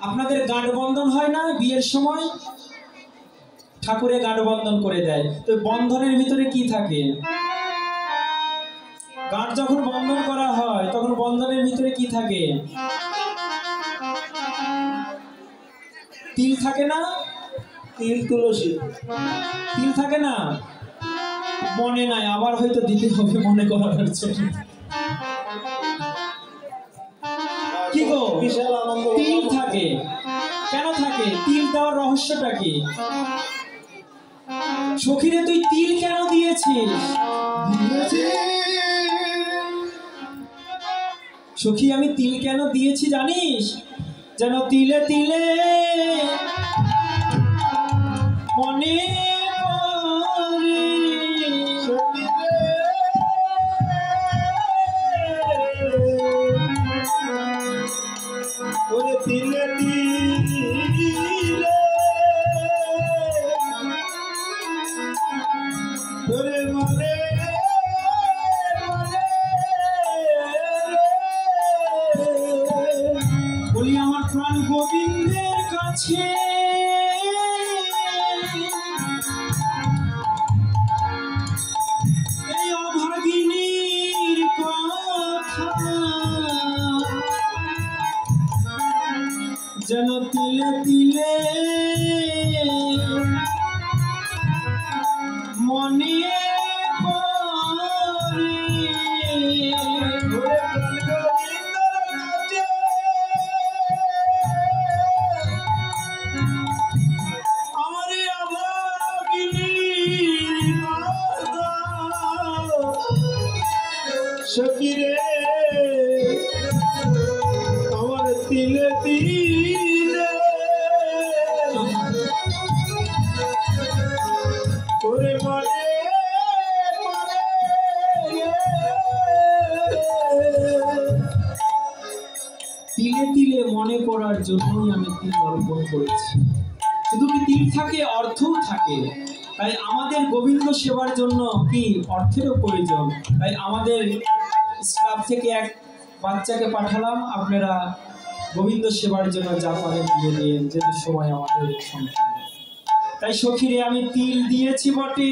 আপনাদের গাঁট বন্ধন হয় না বিয়ের সময়? ঠাকুরে গাঁট বন্ধন করে দেয়, তো বন্ধনের ভিতরে কি থাকে? গাঁট যখন বন্ধন করা হয় তখন বন্ধনের ভিতরে কি থাকে? তিল থাকে না? তিল তুলসী তিল থাকে না? মনে নাই, আবার হয়তো দিতে হবে মনে করার জন্য। কি গো, বিশাল আনন্দ। তিল থাকে কেন? থাকে তিল দেওয়ার রহস্যটা কি? সখীরে তুই তিল কেন দিয়েছিস? সখী আমি তিল কেন দিয়েছি জানিস? যেন তিলে তিলে মনে পড়ে তিলে তিলে তোরে মনে বলি আমার প্রাণ গোবিন্দের কাছে এই অভাগিনীর কথা যেন তিলে তিলে মনে সখীরে আমার তিলে তিলে করে মনে তিলে তিলে মনে পড়ার জন্যই আমি তিল অর্পণ করেছি। শুধু কি তিল থাকে, অর্থও থাকে। তাই আমাদের গোবিন্দ সেবার জন্য কি অর্থেরও প্রয়োজন। তাই আমাদের স্টাফ থেকে এক বাচ্চাকে পাঠালাম, আপনারা গোবিন্দ সেবার জন্য যা পারেন দিয়ে দিন, যেহেতু সময় আমাদের সংকীর্ণ। তাই সখীরে আমি তিল দিয়েছি বটে,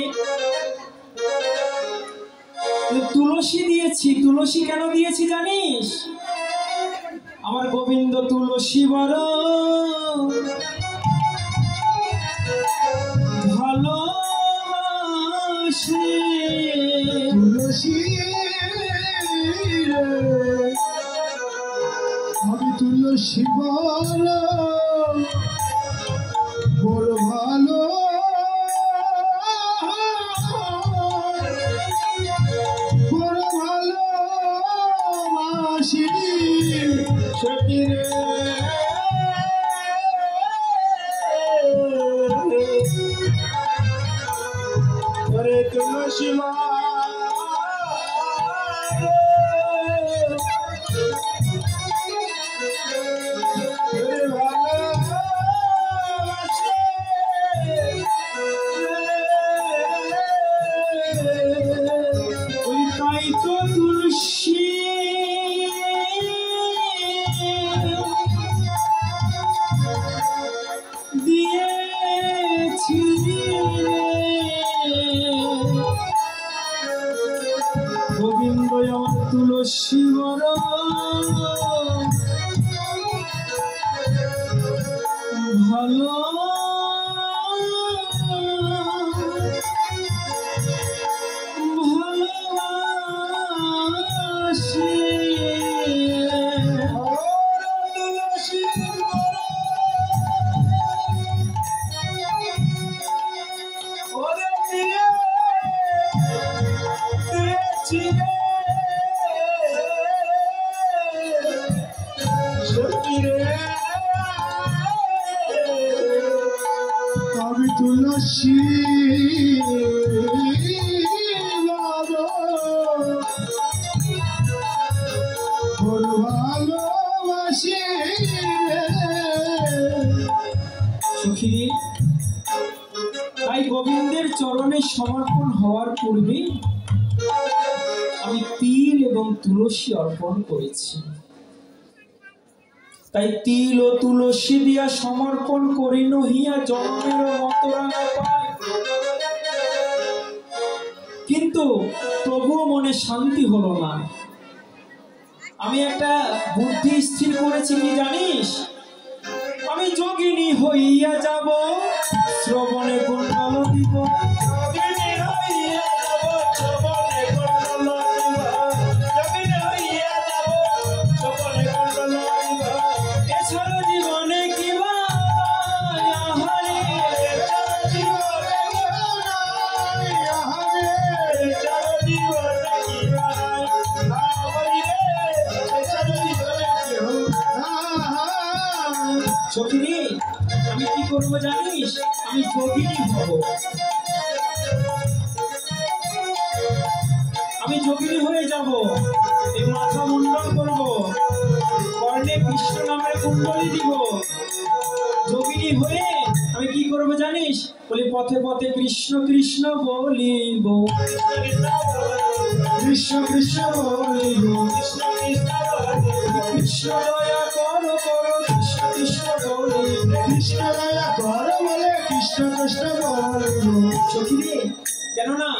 তুলসী দিয়েছি। তুলসী কেন দিয়েছি জানিস? আমার গোবিন্দ তুলসী বড় ভালোবাসে। তুলসী আমি তুলসী বড় বড় ভালো বড় ভালোবাসি সখী রে। ওরে তুলসী তাই তো তুলসী দিয়েছি গোবিন্দ আমার তুলসী বড় ভালো আমি তুলসী বড় ভালোবাসি সখী। তাই গোবিন্দের চরণে সমর্পণ হওয়ার পূর্বে আমি তিল এবং তুলসী অর্পণ করেছি। তাই তিল ও তুলসী দিয়া সমর্পণ করি নহিয়া জন্মের মতরা না পায়। কিন্তু তবুও মনে শান্তি হলো না। আমি একটা বুদ্ধি স্থির করেছি, কি জানিস? আমি যোগিনী হইয়া যাব, শ্রবণে কুণ্ডল দিব। এছাড়া জীবনে কি সখী, আমি কি করবো জানিস? আমি যোগিনী হব। আমি যোগিনী হয়ে যাব, এই মাথা মুন্ডন করব, কর্ণে কৃষ্ণ নামের কুণ্ডলী দিব। যোগিনী হয়ে আমি কি করবো জানিস? বলি পথে পথে কৃষ্ণ কৃষ্ণ বলিব, কৃষ্ণ কৃষ্ণ বলিব, কৃষ্ণ দয়া করো করো কৃষ্ণ কৃষ্ণ বলিব, কৃষ্ণ দয়া করো বলে কৃষ্ণ কৃষ্ণ বলিব। সখী রে, কেননা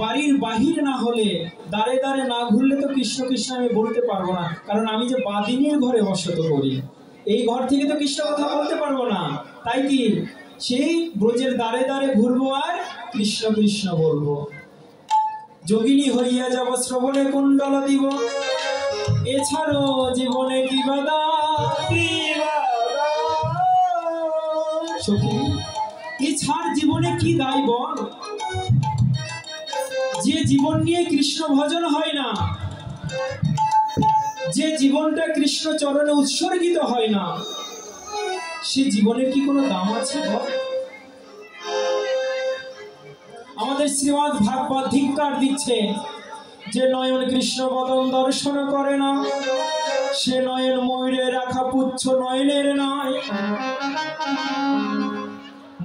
বাড়ির বাহির না হলে, দাঁড়ে দাঁড়ে না ঘুরলে তো কৃষ্ণ কৃষ্ণ আমি বলতে পারবো না। কারণ আমি যে বাদিনীর ঘরে বসত করি, এই ঘর থেকে তো কৃষ্ণ কথা বলতে পারবো না। তাই কি সেই ব্রজের দাঁড়ে দাঁড়ে ঘুরবো আর কৃষ্ণ কৃষ্ণ বলবো। যোগিনী হইয়া যাব, শ্রবণে কুণ্ডল দিব। এছাড়ো জীবনে কি বাধা? সখী, এছাড় জীবনে কি দায় বল? যে জীবন নিয়ে কৃষ্ণ ভজন হয় না, যে জীবনটা কৃষ্ণ চরণে উৎসর্গিত হয় না, সে জীবনের কি কোনো দাম আছে বল? আমাদের শ্রীমদ্ ভাগবত ধিক্কার দিচ্ছে, যে নয়ন কৃষ্ণ বদন দর্শন করে না, সে নয়ন ময়ূরে রাখা পুচ্ছ নয়নের নয়।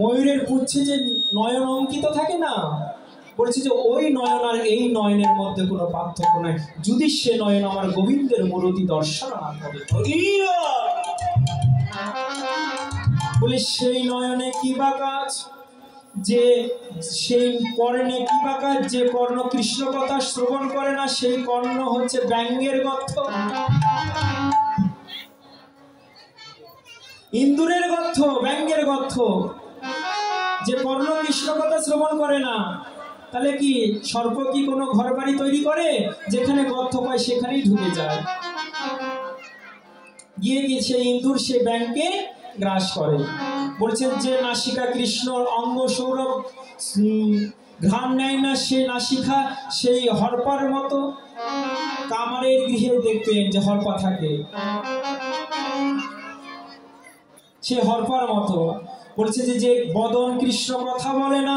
ময়ূরের পুচ্ছে যে নয়ন অঙ্কিত থাকে না, বলছে যে ওই নয়ন আর এই নয়নের মধ্যে কোনো পার্থক্য নাই, যদি সে নয়ন আমার গোবিন্দের মূরতি দর্শন না করে। বলে সেই নয়নে কি বা কাজ, যে সেই কর্ণে কি বা কাজ, যে কর্ণ কৃষ্ণ কথা শ্রবণ করে না সেই কর্ণ হচ্ছে ব্যঙ্গের গর্ত, ইন্দুরের গর্ত, ব্যঙ্গের গর্ত। যে কর্ণ কৃষ্ণ কথা শ্রবণ করে না, তাহলে কি সর্প কি কোনো ঘর বাড়ি তৈরি করে? যেখানে গর্ত পায় সেখানেই ঢুকে যায়, গিয়ে কি সেই ইন্দুর সে ব্যাংকে গ্রাস করে। বলছেন যে নাসিকা কৃষ্ণর অঙ্গ সৌরভ ঘ্রাণ নেয় না, সে নাসিকা সেই হরপার মতো। কামারের গৃহে দেখবেন যে হরপা থাকে, সে হরপার মতো। বলছে যে যে বদন কৃষ্ণ কথা বলে না,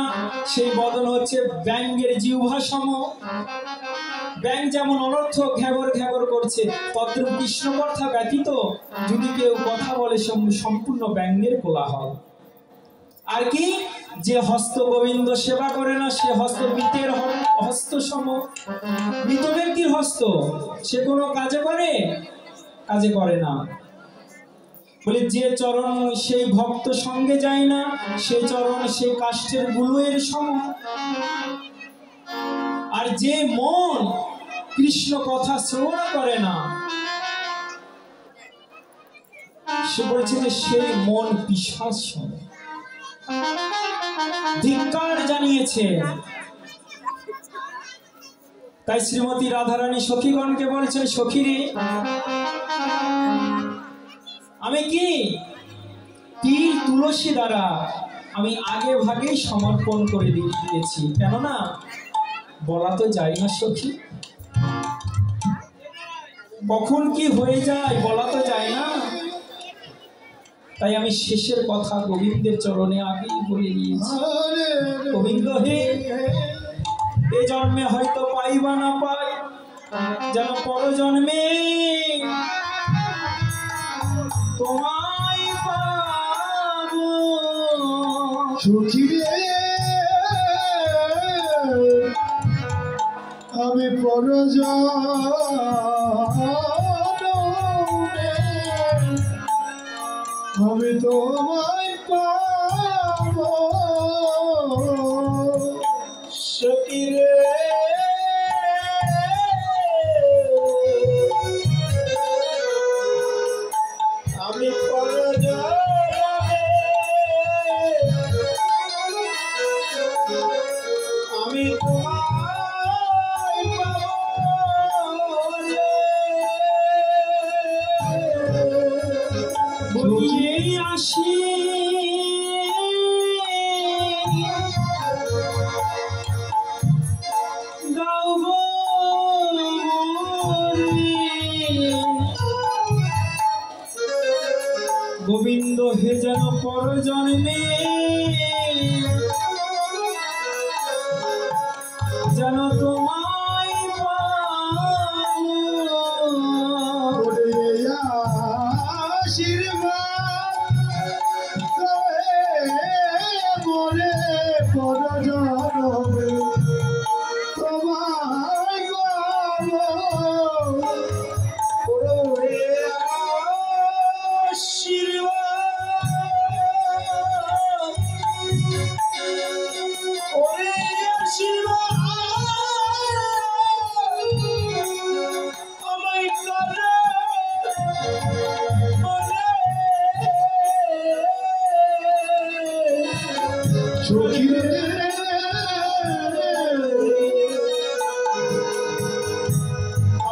সেই বদন হচ্ছে ব্যঙ্গের জিহ্বা সম। ব্যাং যেমন অনর্থক ঘ্যাগর ঘ্যাগর করছে, তদ্রূপ কৃষ্ণ কথা ব্যতীত যদি কেউ কথা বলে সম্পূর্ণ ব্যঙ্গের কোলাহল। আর কি, যে হস্ত গোবিন্দ সেবা করে না সে হস্ত মৃতের হস্ত সম। মৃত ব্যক্তির হস্ত, সে কোনো কাজে করে? কাজে করে না। বলে যে চরণ সেই ভক্ত সঙ্গে যায় না, সেই চরণ সেই কাষ্ঠের গুলোয়ের সম। আর যে মন কৃষ্ণ কথা শ্রবণ করে না, সে বলছে যে সেই মন পিশাচ সম। ধিক্কার জানিয়েছে। তাই শ্রীমতী রাধারানী সখীগণকে বলছেন, সখীরে আমি কি তিল তুলসী দ্বারা আমি আগে ভাগেই সমর্পণ করে দিয়েছি, কেননা বলা তো যায় না সখী, কখন কি হয়ে যায় বলা তো যায় না। তাই আমি শেষের কথা গোবিন্দের চরণে আগেই বলে দিয়েছি, গোবিন্দ হে, এ জন্মে হয়তো পাইবা না পাই, যেন পর জন্মে তোমায় পাবো। সখী রে আমি পর আমি তোমায় পাবো। সখী রে আমি পর আমি তোমায় পাবো। বলিয়ে আসি গাও গো গোবিন্দ হে, যেন পর জন্মে যেন তোমায় পাবো। আশীর্বাদ মনে পর জন্মে তোমায় পাবো। সখী রে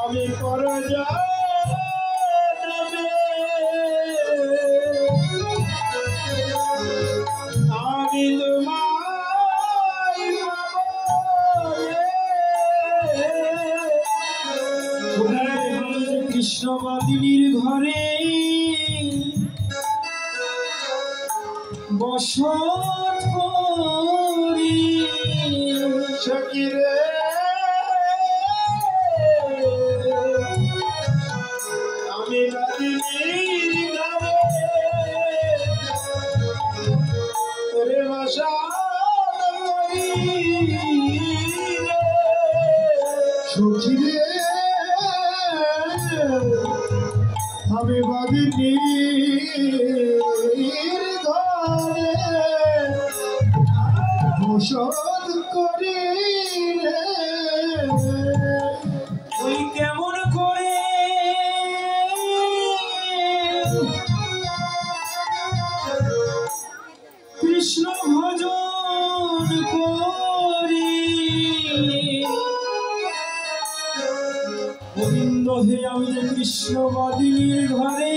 আমি পর জন্মে আমি তোমায় পাবো। কৃষ্ণবাদিনীর ঘরে বসত করি, সখী রে আমি বাদিনীর ঘরে রে বসত করি। সখী রে আমি বাদিনীর ঘরে শোধ করি রে। ওই কেমন করে কৃষ্ণ ভজন করি। গোবিন্দ হে আমি যে কৃষ্ণবাদিনীর ঘরে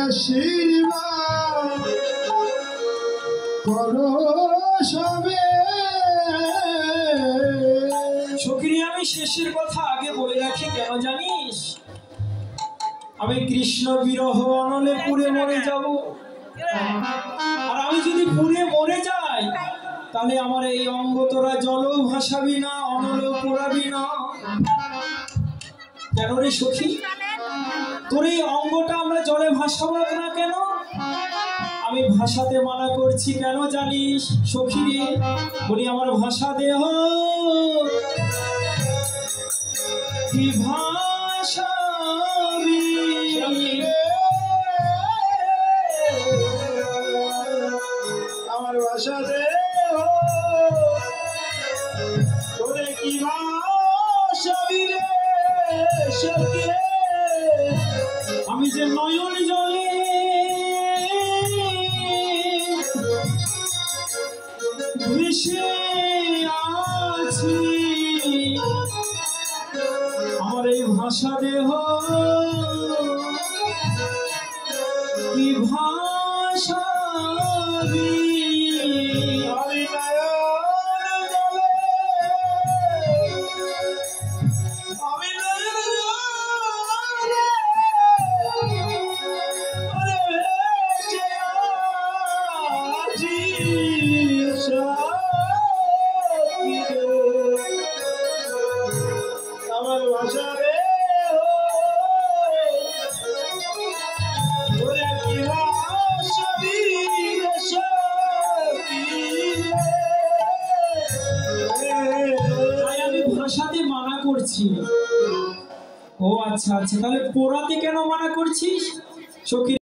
আশীর্বাদ করো সবে। সখিনী আমি শেষের কথা আগে বলে রাখি, কেন জানিস? আমি কৃষ্ণ বিরহ অনলে পুড়ে মরে যাব। আর আমি যদি পুড়ে মরে যাই তাহলে আমার এই অঙ্গ তোরা জলও ভাসাবি না, অনলেও পোড়াবি না। কেন রে সখী? তোর এই অঙ্গটা আমরা জলে ভাসাবো না কেন? আমি ভাসাতে মানা করছি, কেন জানিস সখী রে? বলি আমার ভাষা দেহ কি ভাসাবি, আমার ভাষা দেহ তোরে কি ভাসাবি রে সখী। আমি যে নয়ন জলে ভেসে আছি, আমার এই ভাষা দেহ কি ভাসাবি। আমি নয়ন জলে আমি নয়ন জলে ওরে ভেসে আছি সখী রে। আমার ভাষা রে ওরে কি ভাসাবি রে সখী রে। তাই আমি ভাষাতে মানা করছি। ও আচ্ছা আচ্ছা, তাহলে পোড়াতে কেন মানা করছিস সখী?